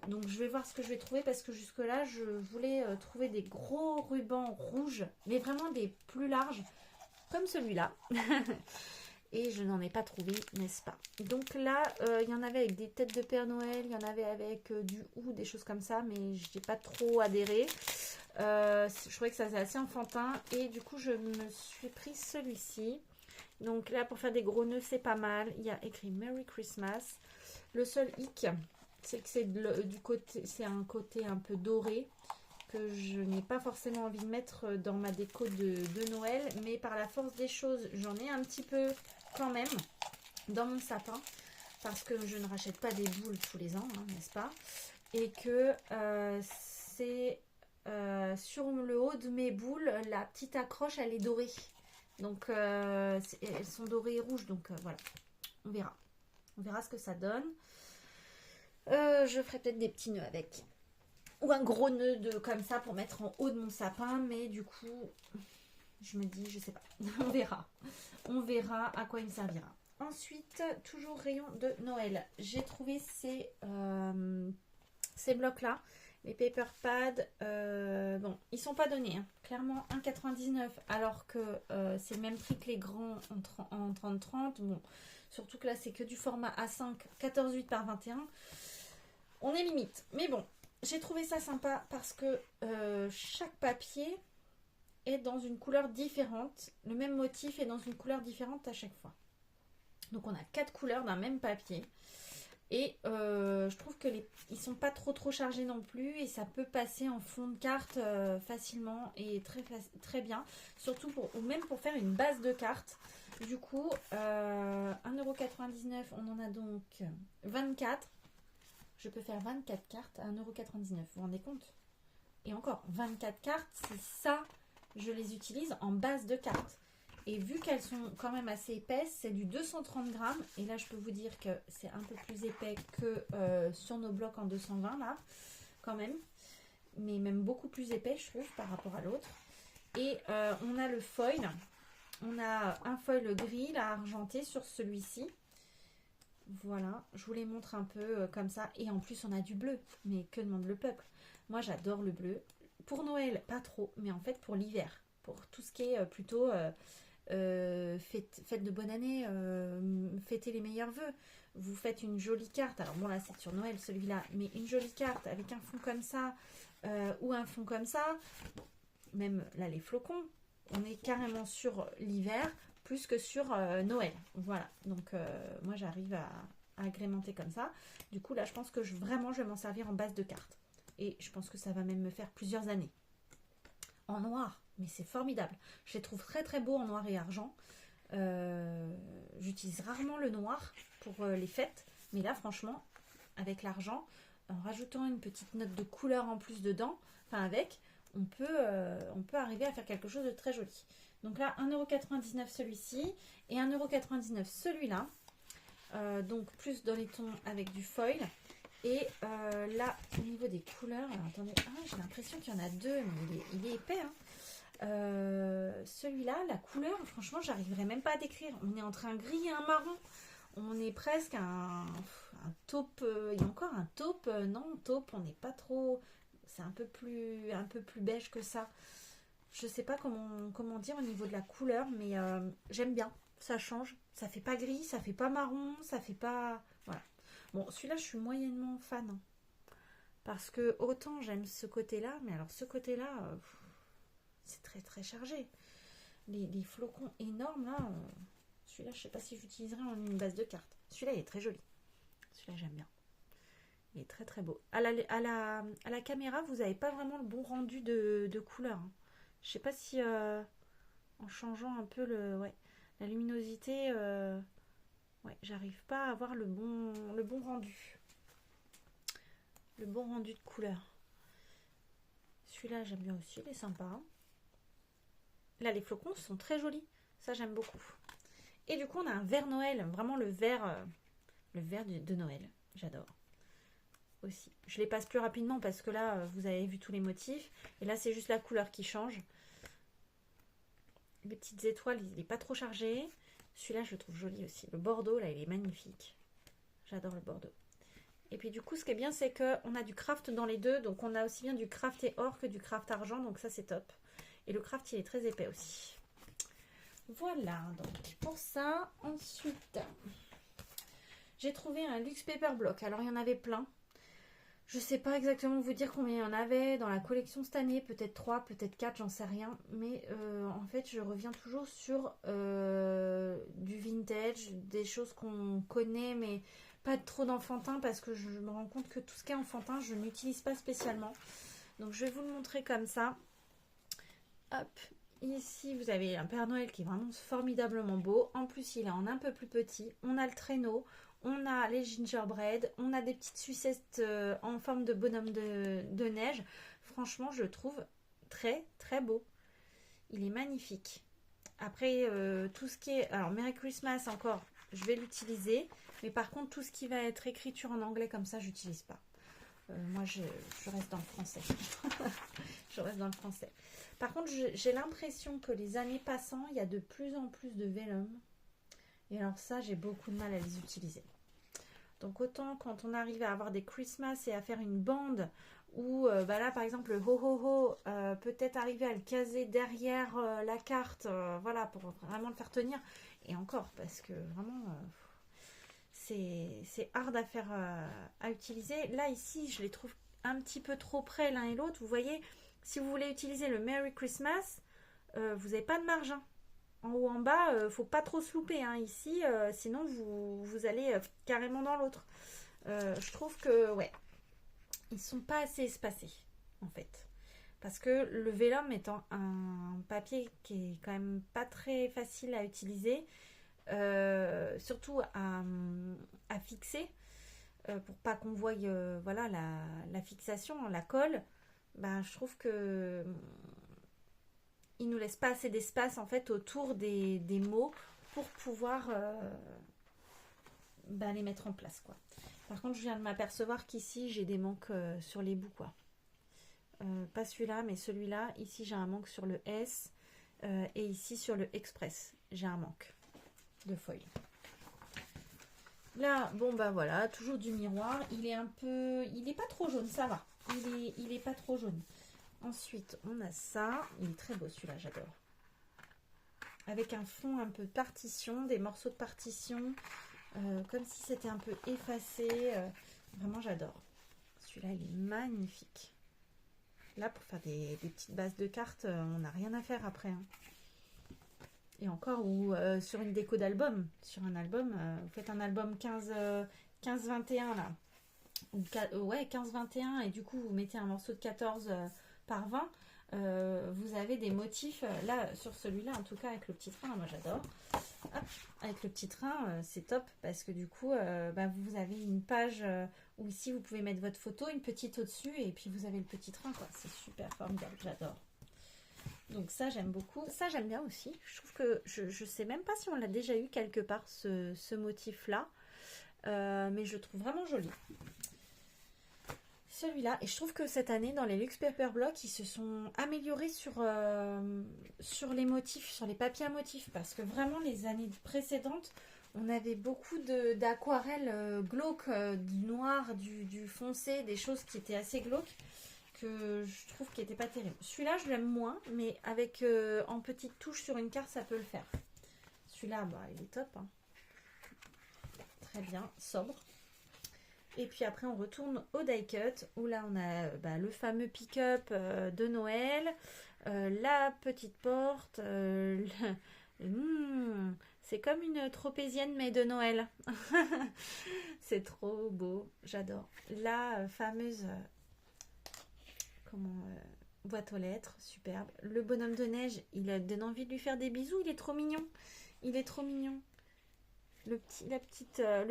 Donc je vais voir ce que je vais trouver parce que jusque là je voulais trouver des gros rubans rouges, mais vraiment des plus larges, comme celui-là. Et je n'en ai pas trouvé, n'est-ce pas? Donc là, il y en avait avec des têtes de Père Noël, il y en avait avec du hou, des choses comme ça, mais je n'ai pas trop adhéré. Je trouvais que ça c'est assez enfantin. Et du coup, je me suis pris celui-ci. Donc là, pour faire des gros nœuds, c'est pas mal. Il y a écrit Merry Christmas. Le seul hic, c'est que c'est du côté, c'est un côté un peu doré que je n'ai pas forcément envie de mettre dans ma déco de Noël. Mais par la force des choses, j'en ai un petit peu quand même dans mon sapin. Parce que je ne rachète pas des boules tous les ans, hein, n'est-ce pas? Et que c'est sur le haut de mes boules, la petite accroche, elle est dorée. Donc, elles sont dorées et rouges. Donc, voilà, on verra. On verra ce que ça donne. Je ferai peut-être des petits nœuds avec. Ou un gros nœud comme ça pour mettre en haut de mon sapin. Mais du coup, je me dis, je sais pas. On verra. On verra à quoi il me servira. Ensuite, toujours rayon de Noël. J'ai trouvé ces blocs-là. Les paper pads, bon, ils sont pas donnés, hein. Clairement 1,99 €, alors que c'est le même prix que les grands en 30-30. Bon, surtout que là, c'est que du format A5, 14,8 par 21. On est limite. Mais bon, j'ai trouvé ça sympa parce que chaque papier est dans une couleur différente. Le même motif est dans une couleur différente à chaque fois. Donc, on a 4 couleurs d'un même papier. Et je trouve que ils sont pas trop chargés non plus et ça peut passer en fond de carte facilement et très bien, surtout ou même pour faire une base de carte. Du coup 1,99 €, on en a donc 24. Je peux faire 24 cartes à 1,99 €, vous vous rendez compte? Et encore, 24 cartes, c'est ça, je les utilise en base de cartes. Et vu qu'elles sont quand même assez épaisses, c'est du 230 grammes. Et là, je peux vous dire que c'est un peu plus épais que sur nos blocs en 220, là, quand même. Mais même beaucoup plus épais, je trouve, par rapport à l'autre. Et on a le foil. On a un foil gris, là, argenté sur celui-ci. Voilà, je vous les montre un peu comme ça. Et en plus, on a du bleu. Mais que demande le peuple? Moi, j'adore le bleu. Pour Noël, pas trop. Mais en fait, pour l'hiver. Pour tout ce qui est plutôt fête de bonne année, fêtez les meilleurs vœux. Vous faites une jolie carte. Alors bon, là, c'est sur Noël, celui-là. Mais une jolie carte avec un fond comme ça ou un fond comme ça. Même là, les flocons. On est carrément sur l'hiver plus que sur Noël. Voilà. Donc, moi, j'arrive à agrémenter comme ça. Du coup, là, je pense que vraiment, je vais m'en servir en base de cartes. Et je pense que ça va même me faire plusieurs années. En noir, mais c'est formidable. Je les trouve très, très beaux en noir et argent. J'utilise rarement le noir pour les fêtes. Mais là, franchement, avec l'argent, en rajoutant une petite note de couleur en plus dedans, enfin avec, on peut arriver à faire quelque chose de très joli. Donc là, 1,99€ celui-ci et 1,99€ celui-là. Donc plus dans les tons avec du foil. Et là, au niveau des couleurs, alors attendez, j'ai l'impression qu'il y en a deux, mais il est épais. Hein. Celui-là, la couleur, franchement, j'arriverai même pas à décrire. On est entre un gris et un marron. On est presque un taupe. Il y a encore un taupe. Non, taupe, on n'est pas trop. C'est un peu plus beige que ça. Je sais pas comment dire au niveau de la couleur, mais j'aime bien. Ça change. Ça fait pas gris, ça fait pas marron, ça fait pas. Voilà. Bon, celui-là, je suis moyennement fan. Hein, parce que autant j'aime ce côté-là, mais alors ce côté-là, c'est très très chargé. Les flocons énormes, là. Celui-là, je sais pas si j'utiliserai en une base de cartes. Celui-là, il est très joli. Celui-là, j'aime bien. Il est très très beau. À la caméra, vous n'avez pas vraiment le bon rendu de couleur. Hein. Je sais pas si en changeant un peu la luminosité, j'arrive pas à avoir le bon rendu. Le bon rendu de couleur. Celui-là, j'aime bien aussi, il est sympa. Hein. Là, les flocons sont très jolis. Ça, j'aime beaucoup. Et du coup, on a un vert Noël. Vraiment le vert de Noël. J'adore. Aussi. Je les passe plus rapidement parce que là, vous avez vu tous les motifs. Et là, c'est juste la couleur qui change. Les petites étoiles, il n'est pas trop chargé. Celui-là, je le trouve joli aussi. Le bordeaux, là, il est magnifique. J'adore le bordeaux. Et puis du coup, ce qui est bien, c'est qu'on a du craft dans les deux. Donc, on a aussi bien du craft et or que du craft argent. Donc, ça, c'est top. Et le craft, il est très épais aussi. Voilà, donc pour ça. Ensuite, j'ai trouvé un luxe paper block. Alors, il y en avait plein. Je sais pas exactement vous dire combien il y en avait dans la collection cette année, peut-être 3, peut-être 4, j'en sais rien. Mais en fait, je reviens toujours sur du vintage, des choses qu'on connaît, mais pas trop d'enfantin parce que je me rends compte que tout ce qui est enfantin, je n'utilise pas spécialement. Donc, je vais vous le montrer comme ça. Hop, ici, vous avez un Père Noël qui est vraiment formidablement beau. En plus, il est en un peu plus petit. On a le traîneau. On a les gingerbread, on a des petites sucettes en forme de bonhomme de neige. Franchement, je le trouve très très beau. Il est magnifique. Après, tout ce qui est... Alors, Merry Christmas encore, je vais l'utiliser. Mais par contre, tout ce qui va être écriture en anglais comme ça, j'utilise pas. Moi, je reste dans le français. Je reste dans le français. Par contre, j'ai l'impression que les années passant, il y a de plus en plus de vellum. Et alors ça, j'ai beaucoup de mal à les utiliser. Donc autant quand on arrive à avoir des Christmas et à faire une bande ou là par exemple le ho ho ho, peut-être arriver à le caser derrière la carte, voilà, pour vraiment le faire tenir. Et encore, parce que vraiment, c'est hard à faire, à utiliser. Là ici, je les trouve un petit peu trop près l'un et l'autre. Vous voyez, si vous voulez utiliser le Merry Christmas, vous n'avez pas de marge. Hein. En haut en bas, faut pas trop se louper hein, ici, sinon vous allez carrément dans l'autre. Je trouve que ils sont pas assez espacés en fait. Parce que le vellum étant un papier qui est quand même pas très facile à utiliser, surtout à fixer, pour pas qu'on voie la fixation, la colle. bah, je trouve que il nous laisse pas assez d'espace en fait autour des mots pour pouvoir bah, les mettre en place quoi. Par contre, je viens de m'apercevoir qu'ici j'ai des manques sur les bouts quoi. Pas celui-là, mais celui-là. Ici, j'ai un manque sur le S et ici sur le Express, j'ai un manque de foil. Là, bon bah voilà, toujours du miroir. Il est un peu, il est pas trop jaune, ça va. Il est pas trop jaune. Ensuite, on a ça. Il est très beau celui-là, j'adore. Avec un fond un peu de partition, des morceaux de partition, comme si c'était un peu effacé. Vraiment, j'adore. Celui-là, il est magnifique. Là, pour faire des petites bases de cartes, on n'a rien à faire après. Hein. Et encore, ou sur une déco d'album. Sur un album, vous faites un album 15-21 là. Ou, ouais, 15-21 et du coup, vous mettez un morceau de 14 par 20. Vous avez des motifs. Là, sur celui-là, en tout cas, avec le petit train, moi j'adore. Hop, avec le petit train, c'est top parce que du coup, bah, vous avez une page où ici, vous pouvez mettre votre photo, une petite au-dessus et puis vous avez le petit train. C'est super formidable, j'adore. Donc ça j'aime beaucoup, ça j'aime bien aussi. Je trouve que je sais même pas si on l'a déjà eu quelque part ce motif là, mais je trouve vraiment joli. Celui-là, et je trouve que cette année dans les Luxe Paper Block ils se sont améliorés sur les motifs, sur les papiers à motifs, parce que vraiment les années précédentes on avait beaucoup d'aquarelles glauques, du noir, du foncé, des choses qui étaient assez glauques, que je trouve qui n'était pas terrible. Celui-là, je l'aime moins, mais avec en petite touche sur une carte, ça peut le faire. Celui-là, bah, il est top. Hein. Très bien, sobre. Et puis après, on retourne au die cut, où là, on a bah, le fameux pick-up de Noël, la petite porte. C'est comme une tropézienne, mais de Noël. C'est trop beau, j'adore. La fameuse... boîte aux lettres, superbe. Le bonhomme de neige, il donne envie de lui faire des bisous, il est trop mignon. Il est trop mignon. Le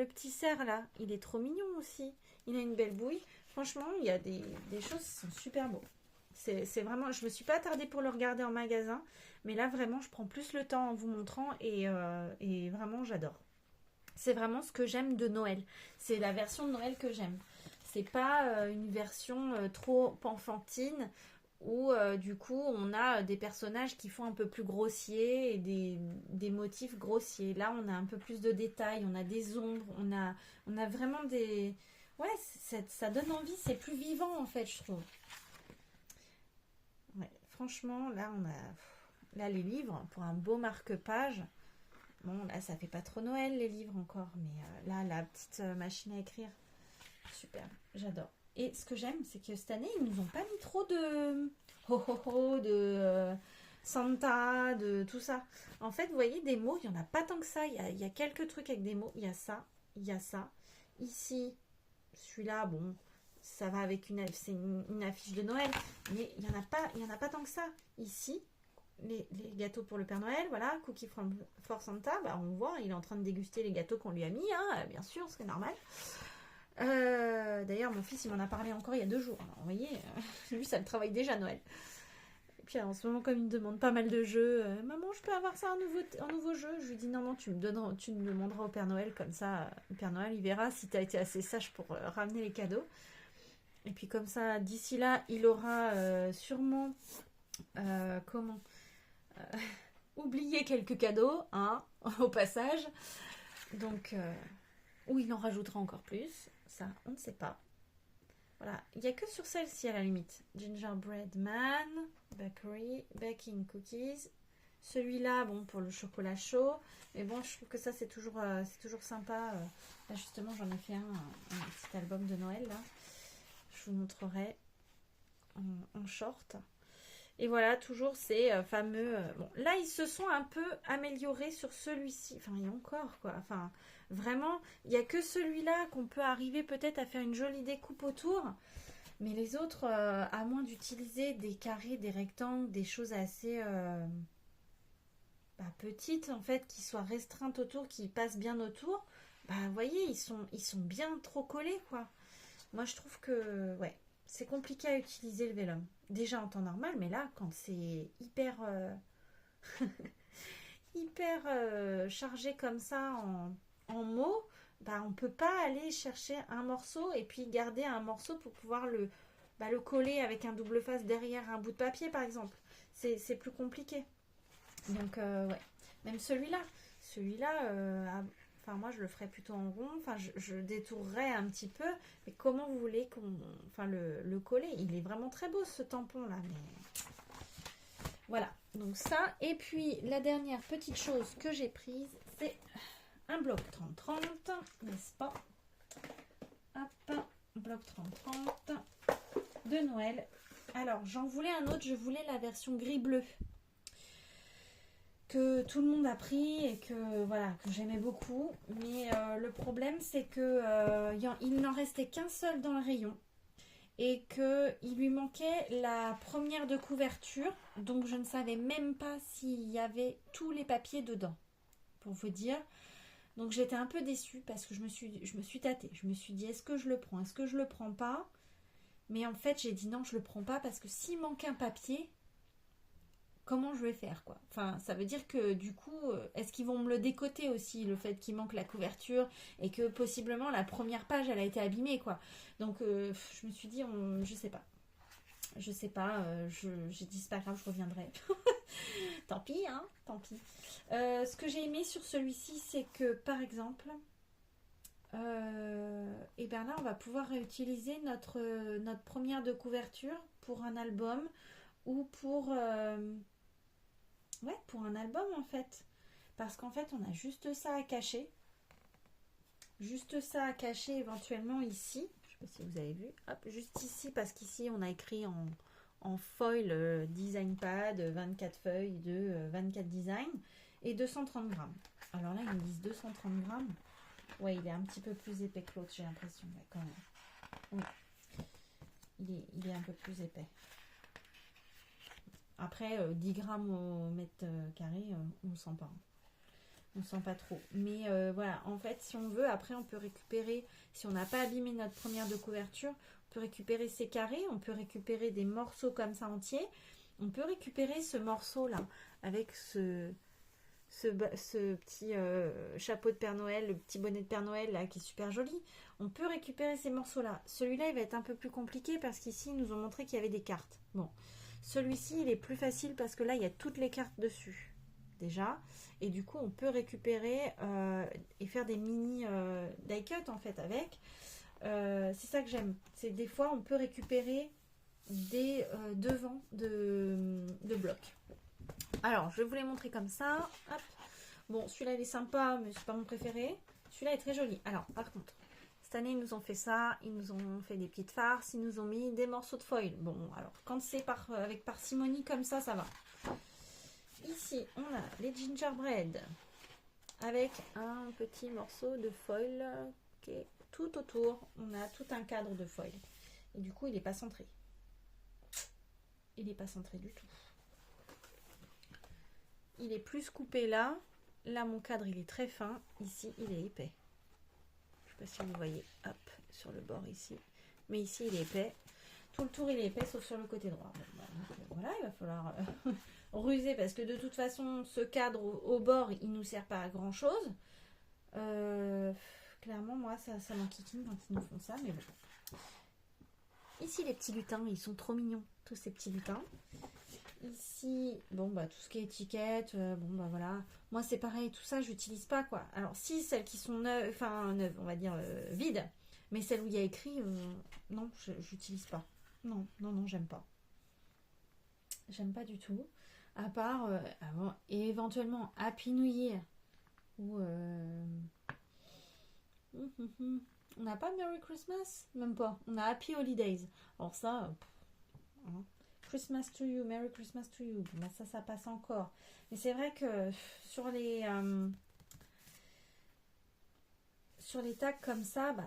petit cerf là, il est trop mignon aussi. Il a une belle bouille. Franchement, il y a des choses qui sont super beaux. C'est vraiment, je me suis pas attardée pour le regarder en magasin, mais là vraiment, je prends plus le temps en vous montrant et vraiment, j'adore. C'est vraiment ce que j'aime de Noël. C'est la version de Noël que j'aime. C'est pas une version trop enfantine où du coup on a des personnages qui font un peu plus grossiers et des motifs grossiers. Là on a un peu plus de détails, on a des ombres, on a vraiment des... Ouais, ça donne envie, c'est plus vivant en fait je trouve. Ouais, franchement là on a... Là les livres, pour un beau marque-page, bon là ça fait pas trop Noël les livres encore, mais là la petite machine à écrire, super, j'adore. Et ce que j'aime, c'est que cette année, ils nous ont pas mis trop de ho ho ho, de Santa, de tout ça. En fait, vous voyez, des mots, il n'y en a pas tant que ça. Il y a quelques trucs avec des mots. Il y a ça, il y a ça. Ici, celui-là, bon, ça va avec c'est une affiche de Noël. Mais il y en a pas tant que ça. Ici, les gâteaux pour le Père Noël, voilà, Cookie for Santa, bah, on voit, il est en train de déguster les gâteaux qu'on lui a mis, hein, bien sûr, c'est normal. D'ailleurs, mon fils, il m'en a parlé encore il y a 2 jours. Alors, vous voyez, lui, ça le travaille déjà Noël. Et puis en ce moment, comme il me demande pas mal de jeux, maman, je peux avoir ça, un nouveau jeu. Je lui dis non, tu me demanderas au Père Noël, comme ça, le Père Noël, il verra si tu as été assez sage pour ramener les cadeaux. Et puis comme ça, d'ici là, il aura sûrement, oublié quelques cadeaux, hein, au passage. Donc, ou il en rajoutera encore plus. Ça, on ne sait pas. Voilà, il n'y a que sur celle-ci à la limite. Gingerbread Man, Bakery, Baking Cookies. Celui-là, bon, pour le chocolat chaud. Mais bon, je trouve que ça, c'est toujours sympa. Là, justement, j'en ai fait un petit album de Noël, là. Je vous montrerai en short. Et voilà, toujours ces fameux... bon, là, ils se sont un peu améliorés sur celui-ci. Enfin, il y a encore, quoi. Enfin... Vraiment, il n'y a que celui-là qu'on peut arriver peut-être à faire une jolie découpe autour. Mais les autres, à moins d'utiliser des carrés, des rectangles, des choses assez petites en fait, qui soient restreintes autour, qui passent bien autour, vous voyez, ils sont bien trop collés quoi. Moi je trouve que ouais, c'est compliqué à utiliser le vélum. déjà en temps normal, mais là, quand c'est hyper, hyper chargé comme ça en mots, bah, on peut pas aller chercher un morceau et puis garder un morceau pour pouvoir le coller avec un double face derrière un bout de papier, par exemple. C'est plus compliqué. Donc, ouais. Même celui-là, enfin, moi, je le ferais plutôt en rond. Enfin, je détournerais un petit peu. Mais comment vous voulez enfin, le coller? Il est vraiment très beau, ce tampon-là. Mais voilà. Donc, ça. Et puis, la dernière petite chose que j'ai prise, c'est un bloc 30-30, n'est-ce pas? Hop, bloc 30-30 de Noël. Alors, j'en voulais un autre. Je voulais la version gris-bleu que tout le monde a pris et que voilà, que j'aimais beaucoup, mais le problème c'est que il n'en restait qu'un seul dans le rayon et que il lui manquait la première de couverture, donc je ne savais même pas s'il y avait tous les papiers dedans, pour vous dire. Donc j'étais un peu déçue parce que je me suis tâtée, je me suis dit est-ce que je le prends, est-ce que je le prends pas, mais en fait j'ai dit non, je le prends pas parce que s'il manque un papier, comment je vais faire quoi? Enfin, ça veut dire que du coup, est-ce qu'ils vont me le décoter aussi, le fait qu'il manque la couverture et que possiblement la première page elle a été abîmée quoi. Donc je me suis dit, je sais pas. Je sais pas, j'ai dit c'est pas grave, je reviendrai. Tant pis, hein, tant pis. Ce que j'ai aimé sur celui-ci, c'est que par exemple, et bien là on va pouvoir réutiliser notre première de couverture pour un album ou pour un album en fait. Parce qu'en fait, on a juste ça à cacher. Juste ça à cacher éventuellement ici. Je sais pas si vous avez vu. Hop, juste ici, parce qu'ici, on a écrit en foil design pad, 24 feuilles de 24 designs et 230 grammes. Alors là, ils me disent 230 grammes. Ouais, il est un petit peu plus épais que l'autre, j'ai l'impression. Ouais, quand même. Oui. Il est un peu plus épais. Après, 10 grammes au mètre carré, on ne sent pas. On ne sent pas trop. Mais voilà, en fait, si on veut, après, on peut récupérer, si on n'a pas abîmé notre première de couverture, on peut récupérer ces carrés, on peut récupérer des morceaux comme ça entiers. On peut récupérer ce morceau-là, avec ce petit chapeau de Père Noël, le petit bonnet de Père Noël, là, qui est super joli. On peut récupérer ces morceaux-là. Celui-là, il va être un peu plus compliqué, parce qu'ici, ils nous ont montré qu'il y avait des cartes. Bon. Celui-ci, il est plus facile parce que là, il y a toutes les cartes dessus, déjà. Et du coup, on peut récupérer et faire des mini die cut, en fait, avec. C'est ça que j'aime. C'est des fois, on peut récupérer des devants de blocs. Alors, je vais vous les montrer comme ça. Hop. Bon, celui-là, il est sympa, mais c'est pas mon préféré. Celui-là est très joli. Alors, par contre, cette année, ils nous ont fait ça, ils nous ont fait des petites farces, ils nous ont mis des morceaux de foil. Bon, alors, quand c'est avec parcimonie comme ça va. Ici, on a les gingerbread avec un petit morceau de foil qui est tout autour. On a tout un cadre de foil. Et du coup, il n'est pas centré. Il n'est pas centré du tout. Il est plus coupé là. Là, mon cadre, il est très fin. Ici, il est épais. Je ne sais pas si vous voyez, hop, sur le bord ici. Mais ici, il est épais. Tout le tour, il est épais, sauf sur le côté droit. Bon, donc, voilà, il va falloir ruser, parce que de toute façon, ce cadre au bord, il ne nous sert pas à grand-chose. Clairement, moi, ça m'enquiquine quand ils nous font ça, mais bon. Ici, les petits lutins, ils sont trop mignons, tous ces petits lutins. Ici, bon, bah, tout ce qui est étiquette, bon, bah, voilà. Moi, c'est pareil, tout ça, j'utilise pas, quoi. Alors, si, celles qui sont neuves, on va dire vides, mais celles où il y a écrit, non, j'utilise pas. Non, j'aime pas. J'aime pas du tout. À part, et éventuellement, Happy New Year, ou... on n'a pas Merry Christmas? Même pas. On a Happy Holidays. Alors ça... hein. Christmas to you, Merry Christmas to you. Bah, ça passe encore. Mais c'est vrai que sur les tags comme ça, bah,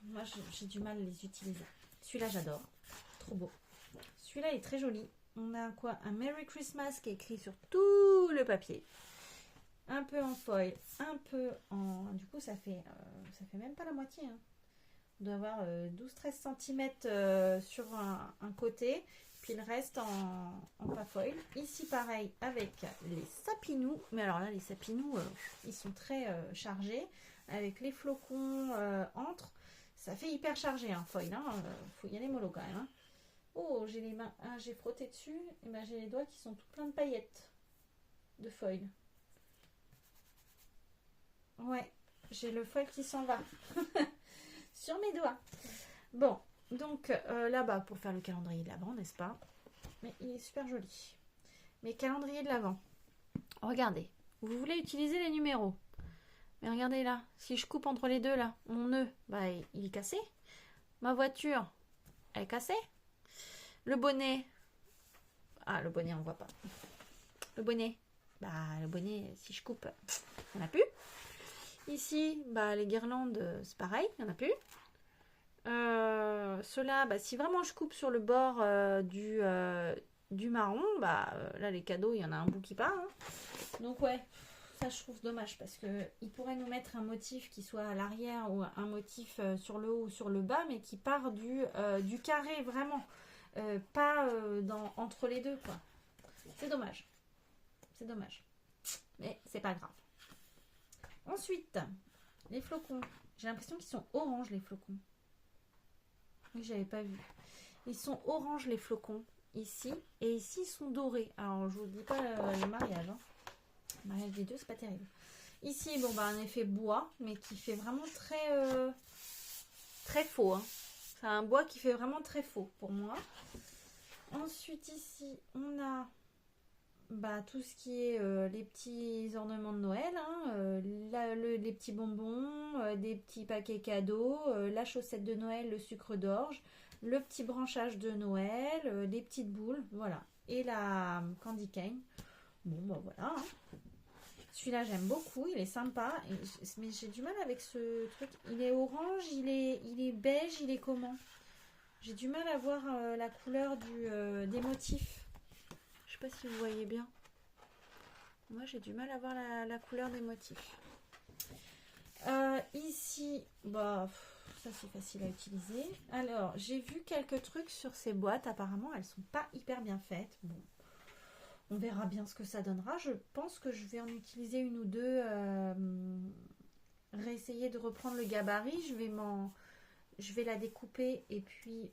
moi j'ai du mal à les utiliser. Celui-là, j'adore. Trop beau. Celui-là est très joli. On a quoi? Un Merry Christmas qui est écrit sur tout le papier. Un peu en foil, un peu en... Du coup, ça fait même pas la moitié. Hein. On doit avoir 12-13 cm sur un côté. Puis le reste en pas foil. Ici, pareil, avec les sapinous. Mais alors là, les sapinous, ils sont très chargés. Avec les flocons entre. Ça fait hyper chargé, hein, foil. Hein. Faut y aller mollo quand même. Hein. Oh, j'ai les mains. Ah, j'ai frotté dessus. Et ben, j'ai les doigts qui sont tout pleins de paillettes de foil. Ouais, j'ai le foil qui s'en va. Sur mes doigts. Bon, donc là-bas, pour faire le calendrier de l'Avent, n'est-ce pas? Mais il est super joli. Mais calendrier de l'Avent. Regardez, vous voulez utiliser les numéros. Mais regardez là, si je coupe entre les deux là, mon nœud, bah il est cassé. Ma voiture, elle est cassée. Le bonnet, ah le bonnet on voit pas. Le bonnet, bah le bonnet si je coupe, il n'y en a plus. Ici, bah les guirlandes, c'est pareil, il n'y en a plus. Ceux-là, bah, si vraiment je coupe sur le bord du marron, bah là les cadeaux, il y en a un bout qui part. Hein. Donc ouais. Ça, je trouve dommage parce qu'il pourrait nous mettre un motif qui soit à l'arrière ou un motif sur le haut ou sur le bas, mais qui part du carré vraiment, pas entre les deux, quoi. C'est dommage. C'est dommage. Mais c'est pas grave. Ensuite, les flocons. J'ai l'impression qu'ils sont orange, les flocons. Oui, j'avais pas vu. Ils sont orange, les flocons, ici. Et ici, ils sont dorés. Alors, je vous dis pas le mariage, hein. Mariage des deux, c'est pas terrible. Ici, bon, bah, un effet bois, mais qui fait vraiment très faux. Hein. C'est un bois qui fait vraiment très faux pour moi. Ensuite, ici, on a bah, tout ce qui est les petits ornements de Noël, hein, les petits bonbons, des petits paquets cadeaux, la chaussette de Noël, le sucre d'orge, le petit branchage de Noël, les petites boules, voilà. Et la candy cane. Bon, bah voilà. Hein. Celui-là, j'aime beaucoup. Il est sympa. Mais j'ai du mal avec ce truc. Il est orange, il est beige, il est comment? J'ai du mal à voir la couleur des motifs. Je sais pas si vous voyez bien. Moi, j'ai du mal à voir la couleur des motifs. Ici, bah, ça c'est facile à utiliser. Alors, j'ai vu quelques trucs sur ces boîtes. Apparemment, elles sont pas hyper bien faites. Bon. On verra bien ce que ça donnera. Je pense que je vais en utiliser une ou deux. Réessayer de reprendre le gabarit. Je vais la découper et puis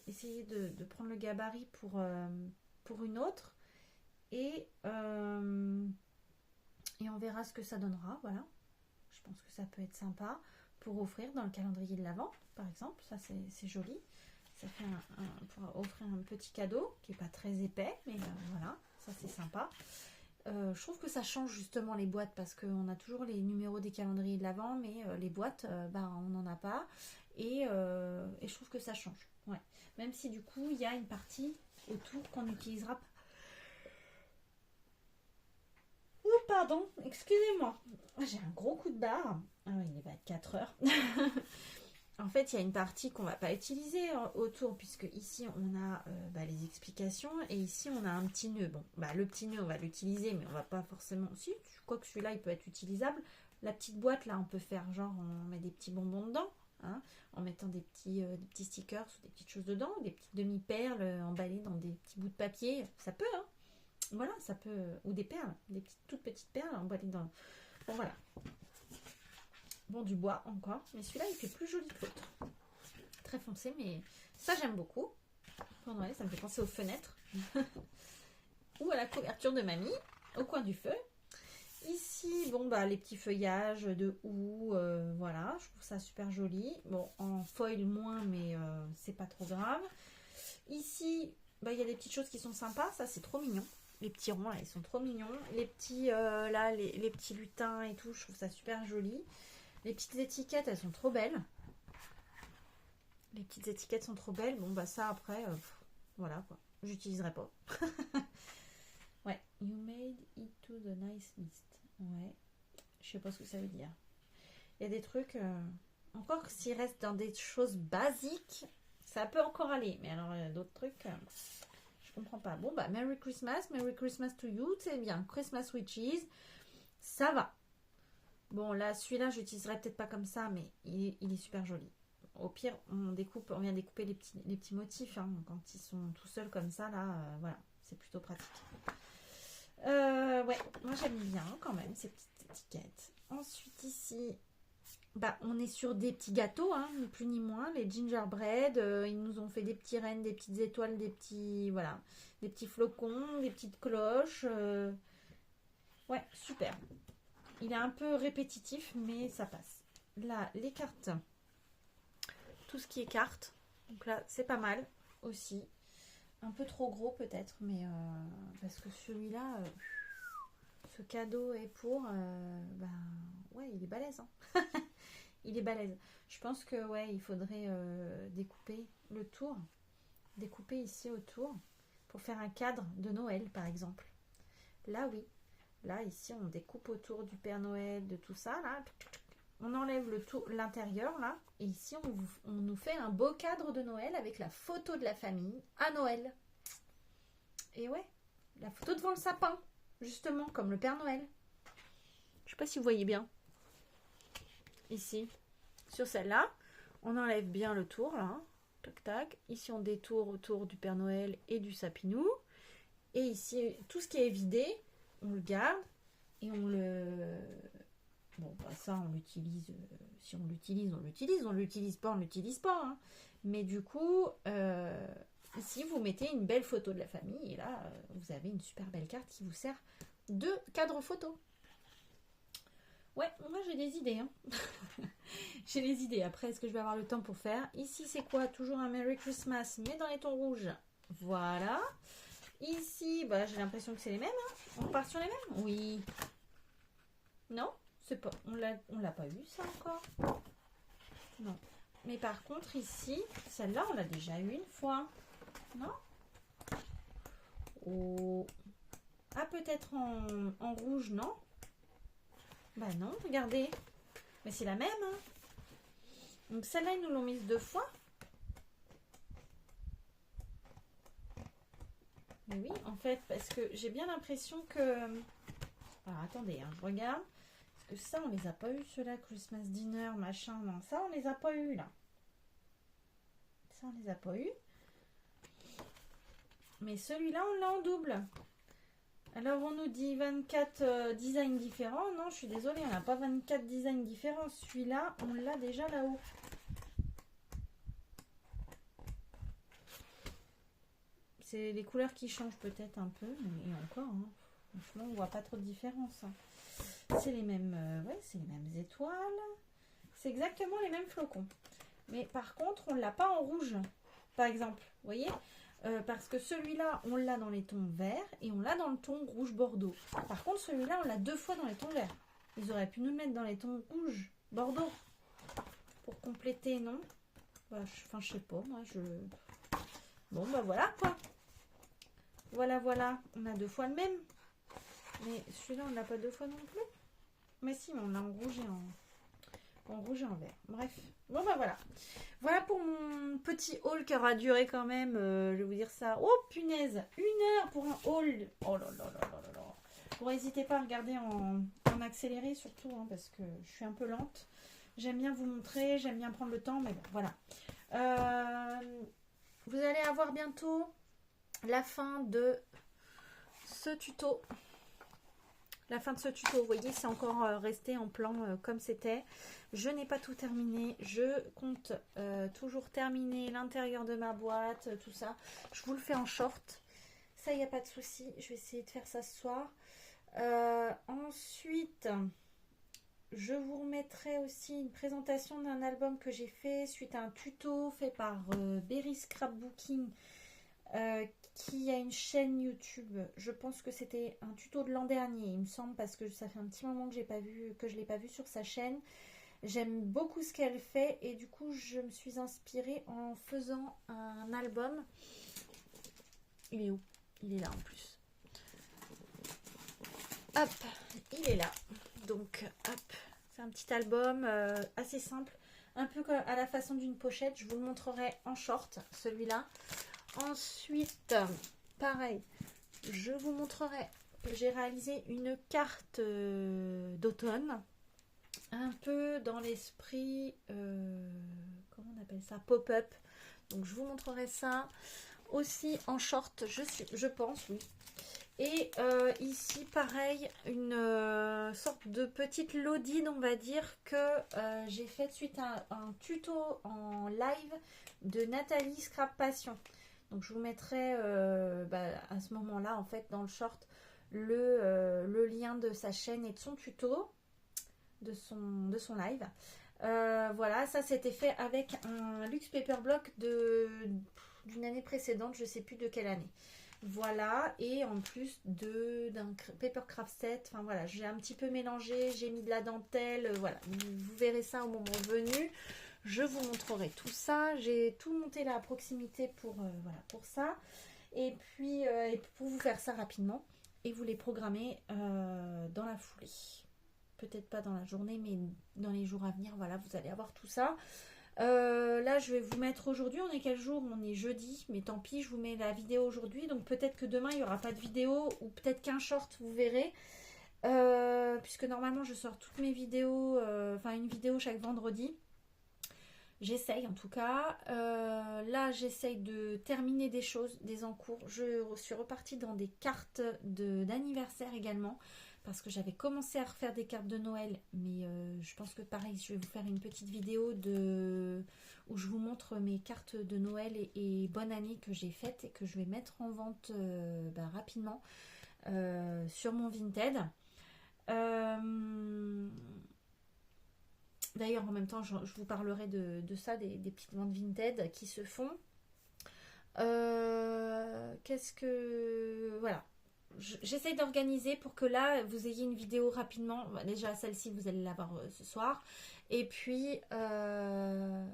essayer de prendre le gabarit pour une autre. Et on verra ce que ça donnera. Voilà. Je pense que ça peut être sympa pour offrir dans le calendrier de l'Avent, par exemple. Ça, c'est joli. Ça fait pour offrir un petit cadeau qui n'est pas très épais, mais voilà. Ça, c'est sympa. Je trouve que ça change justement les boîtes parce qu'on a toujours les numéros des calendriers de l'Avent, mais les boîtes, bah, on n'en a pas. Et je trouve que ça change. Ouais. Même si du coup, il y a une partie autour qu'on n'utilisera pas. Oh, pardon, excusez-moi. J'ai un gros coup de barre. Ah oui, il est 4 heures. En fait, il y a une partie qu'on ne va pas utiliser autour, puisque ici, on a les explications, et ici, on a un petit nœud. Bon, bah, le petit nœud, on va l'utiliser, mais on va pas forcément... Si, je crois que celui-là, il peut être utilisable. La petite boîte, là, on peut faire genre, on met des petits bonbons dedans, hein, en mettant des petits stickers ou des petites choses dedans, des petites demi-perles emballées dans des petits bouts de papier. Ça peut, hein. Voilà, ça peut... Ou des perles, des toutes petites perles emballées dans... Bon, voilà. Bon, du bois encore, mais celui-là il fait plus joli que l'autre. Très foncé, mais ça j'aime beaucoup. Pour Noël, ça me fait penser aux fenêtres. Ou à la couverture de mamie, au coin du feu. Ici, bon, bah les petits feuillages de houx, voilà, je trouve ça super joli. Bon, en foil moins, mais c'est pas trop grave. Ici, bah il y a des petites choses qui sont sympas, ça c'est trop mignon. Les petits ronds là, ils sont trop mignons. Les petits, là, les petits lutins et tout, je trouve ça super joli. Les petites étiquettes, elles sont trop belles. Les petites étiquettes sont trop belles. Bon, bah ça, après, voilà, quoi. J'utiliserai pas. Ouais. You made it to the nice list. Ouais. Je sais pas ce que ça veut dire. Il y a des trucs... encore que s'il reste dans des choses basiques, ça peut encore aller. Mais alors, d'autres trucs... je comprends pas. Bon, bah, Merry Christmas to you. C'est bien. Christmas witches. Ça va. Bon, là, celui-là, je l'utiliserai peut-être pas comme ça, mais il est super joli. au pire, on vient découper les petits motifs, hein, quand ils sont tout seuls comme ça, là, voilà, c'est plutôt pratique. Ouais, moi j'aime bien quand même ces petites étiquettes. Ensuite ici, bah, on est sur des petits gâteaux, hein, ni plus ni moins, les gingerbread. Ils nous ont fait des petits rennes, des petites étoiles, des petits, voilà, des petits flocons, des petites cloches. Ouais, super. Il est un peu répétitif, mais ça passe. Là, les cartes, tout ce qui est cartes. Donc là, c'est pas mal aussi. Un peu trop gros peut-être, mais parce que celui-là, ce cadeau est pour, ben ouais, il est balèze. Hein. Il est balèze. Je pense que ouais, il faudrait découper le tour, découper ici autour pour faire un cadre de Noël par exemple. Là oui, là ici on découpe autour du Père Noël, de tout ça là. On enlève le tout, l'intérieur là, et ici on nous fait un beau cadre de Noël avec la photo de la famille à Noël. Et ouais, la photo devant le sapin, justement comme le Père Noël. Je sais pas si vous voyez bien. Ici, sur celle-là, on enlève bien le tour là, tac tac. Ici on détourne autour du Père Noël et du sapinou. Et ici, tout ce qui est vidé, on le garde et on le... Bon, bah ça on l'utilise, si on l'utilise, on l'utilise, on l'utilise pas, on l'utilise pas. Hein. Mais du coup, ici vous mettez une belle photo de la famille et là, vous avez une super belle carte qui vous sert de cadre photo. Ouais, moi j'ai des idées. Hein. J'ai des idées. Après, est-ce que je vais avoir le temps pour faire? Ici, c'est quoi? Toujours un Merry Christmas, mais dans les tons rouges. Voilà. Ici, bah, j'ai l'impression que c'est les mêmes. Hein. On repart sur les mêmes? Oui. Non? C'est pas. On l'a pas eu, ça encore? Non. Mais par contre, ici, celle-là, on l'a déjà eu une fois. Non? Oh. Ah, peut-être en rouge, non? Bah non, regardez. Mais c'est la même, hein. Donc celle-là, ils nous l'ont mise 2 fois. Mais oui, en fait, parce que j'ai bien l'impression que... Alors, attendez, hein, je regarde. Parce que ça, on les a pas eu, ceux-là, Christmas Dinner, machin. Non, ça, on les a pas eu, là. Ça, on les a pas eu. Mais celui-là, on l'a en double. Alors, on nous dit 24 designs différents. Non, je suis désolée, on n'a pas 24 designs différents. Celui-là, on l'a déjà là-haut. C'est les couleurs qui changent peut-être un peu, mais encore, hein, franchement, on voit pas trop de différence. Hein. C'est les mêmes, ouais, c'est les mêmes étoiles. C'est exactement les mêmes flocons. Mais par contre, on l'a pas en rouge, par exemple. Vous voyez, parce que celui-là, on l'a dans les tons verts et on l'a dans le ton rouge bordeaux. Par contre, celui-là, on l'a 2 fois dans les tons verts. Ils auraient pu nous le mettre dans les tons rouge bordeaux pour compléter, non? Enfin, je sais pas, moi, Bon, bah voilà, quoi. Voilà, voilà. On a 2 fois le même. Mais celui-là, on ne l'a pas 2 fois non plus. Mais si, mais on l'a en rouge et en vert. Bref. Bon, bah voilà. Voilà pour mon petit haul qui aura duré quand même, je vais vous dire ça. Oh, punaise, 1 heure pour un haul. Oh là là là là là là. Bon, n'hésitez pas à regarder en accéléré surtout, hein, parce que je suis un peu lente. J'aime bien vous montrer, j'aime bien prendre le temps, mais bon, voilà. Vous allez avoir bientôt la fin de ce tuto. La fin de ce tuto, vous voyez, c'est encore resté en plan comme c'était. Je n'ai pas tout terminé. Je compte toujours terminer l'intérieur de ma boîte, tout ça. Je vous le fais en short. Ça, il n'y a pas de souci. Je vais essayer de faire ça ce soir. Ensuite, je vous remettrai aussi une présentation d'un album que j'ai fait suite à un tuto fait par Berry Scrapbooking. Qui a une chaîne YouTube. Je pense que c'était un tuto de l'an dernier, il me semble, parce que ça fait un petit moment que je l'ai pas vu sur sa chaîne. J'aime beaucoup ce qu'elle fait et du coup je me suis inspirée en faisant un album. Il est où? Il est là en plus. Hop, il est là. Donc hop, c'est un petit album assez simple, un peu à la façon d'une pochette. Je vous le montrerai en short, celui-là. Ensuite, pareil, je vous montrerai que j'ai réalisé une carte d'automne, un peu dans l'esprit, comment on appelle ça, pop-up. Donc je vous montrerai ça aussi en short, je pense, oui. Et ici, pareil, une sorte de petite loading, on va dire, que j'ai faite suite à un tuto en live de Nathalie Scrap Passion. Donc je vous mettrai à ce moment-là, en fait, dans le short, le lien de sa chaîne et de son tuto, de son live. Voilà, ça c'était fait avec un Luxe Paper Block d'une année précédente, je sais plus de quelle année. Voilà, et en plus d'un Papercraft set, enfin voilà, j'ai un petit peu mélangé, j'ai mis de la dentelle, voilà, vous verrez ça au moment venu. Je vous montrerai tout ça, j'ai tout monté là à proximité pour ça. Et puis, pour vous faire ça rapidement, et vous les programmer dans la foulée. Peut-être pas dans la journée, mais dans les jours à venir, voilà, vous allez avoir tout ça. Là, je vais vous mettre aujourd'hui, on est quel jour? On est jeudi, mais tant pis, je vous mets la vidéo aujourd'hui. Donc peut-être que demain, il n'y aura pas de vidéo, ou peut-être qu'un short, vous verrez. Puisque normalement, je sors toutes mes vidéos, une vidéo chaque vendredi. J'essaye en tout cas. Là, j'essaye de terminer des choses, des encours. Je suis repartie dans des cartes d'anniversaire également. Parce que j'avais commencé à refaire des cartes de Noël. Mais je pense que pareil, je vais vous faire une petite vidéo où je vous montre mes cartes de Noël et bonne année que j'ai faites. Et que je vais mettre en vente rapidement sur mon Vinted. D'ailleurs, en même temps, je vous parlerai de ça, des petites ventes Vinted qui se font. Qu'est-ce que... Voilà. J'essaye d'organiser pour que là, vous ayez une vidéo rapidement. Déjà, celle-ci, vous allez l'avoir ce soir. Et puis, dans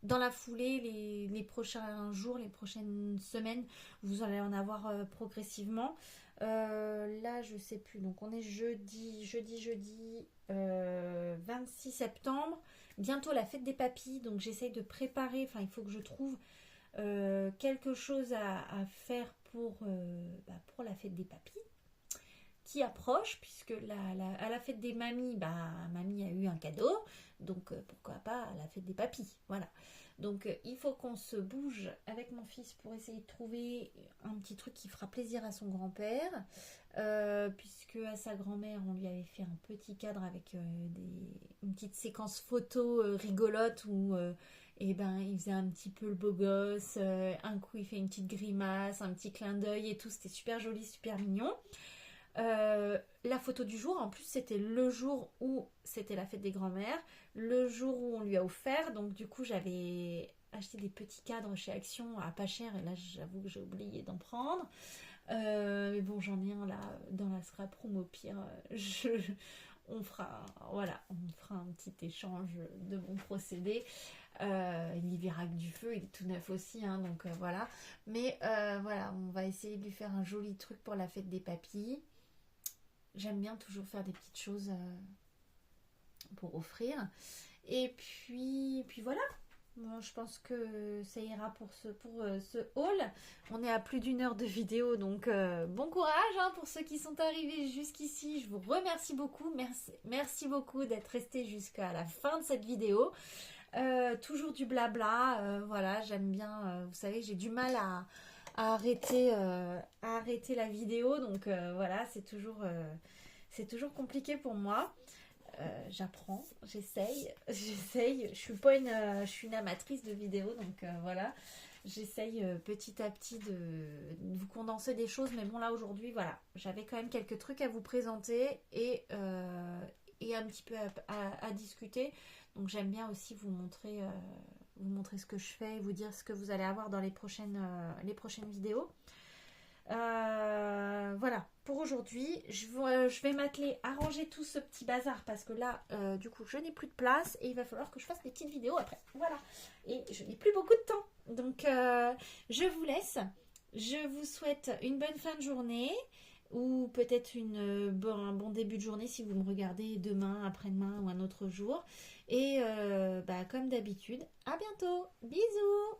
la foulée, les prochains jours, les prochaines semaines, vous allez en avoir progressivement. Là, je sais plus. Donc, on est jeudi 26 septembre. Bientôt la fête des papis. Donc, j'essaye de préparer. Enfin, il faut que je trouve quelque chose à faire pour la fête des papis qui approche, puisque à la fête des mamies, mamie a eu un cadeau, donc pourquoi pas à la fête des papis, voilà. Donc il faut qu'on se bouge avec mon fils pour essayer de trouver un petit truc qui fera plaisir à son grand-père, puisque à sa grand-mère on lui avait fait un petit cadre avec une petite séquence photo rigolote où il faisait un petit peu le beau gosse, un coup il fait une petite grimace, un petit clin d'œil et tout, c'était super joli, super mignon. La photo du jour, en plus c'était le jour où c'était la fête des grands-mères, le jour où on lui a offert, donc du coup j'avais acheté des petits cadres chez Action à pas cher, et là j'avoue que j'ai oublié d'en prendre, mais bon, j'en ai un là dans la scrap room, au pire on fera un petit échange de bons procédés. Il verra que du feu, il est tout neuf aussi, hein, donc voilà. Mais voilà, on va essayer de lui faire un joli truc pour la fête des papis. J'aime bien toujours faire des petites choses pour offrir. Et puis voilà. Bon, je pense que ça ira pour ce haul. On est à plus d'une heure de vidéo, donc bon courage hein, pour ceux qui sont arrivés jusqu'ici. Je vous remercie beaucoup. Merci beaucoup d'être restés jusqu'à la fin de cette vidéo. Toujours du blabla, voilà, j'aime bien, vous savez, j'ai du mal à arrêter la vidéo, donc voilà, c'est toujours compliqué pour moi. J'apprends, j'essaye, je suis une amatrice de vidéos, donc voilà, j'essaye petit à petit de vous condenser des choses, mais bon là aujourd'hui, voilà, j'avais quand même quelques trucs à vous présenter et un petit peu à discuter. Donc j'aime bien aussi vous montrer ce que je fais et vous dire ce que vous allez avoir dans les prochaines vidéos. Voilà, pour aujourd'hui, je vais m'atteler à ranger tout ce petit bazar parce que là, du coup, je n'ai plus de place et il va falloir que je fasse des petites vidéos après. Voilà, et je n'ai plus beaucoup de temps. Donc je vous laisse. Je vous souhaite une bonne fin de journée. Ou peut-être un bon début de journée si vous me regardez demain, après-demain ou un autre jour. Et comme d'habitude, à bientôt. Bisous.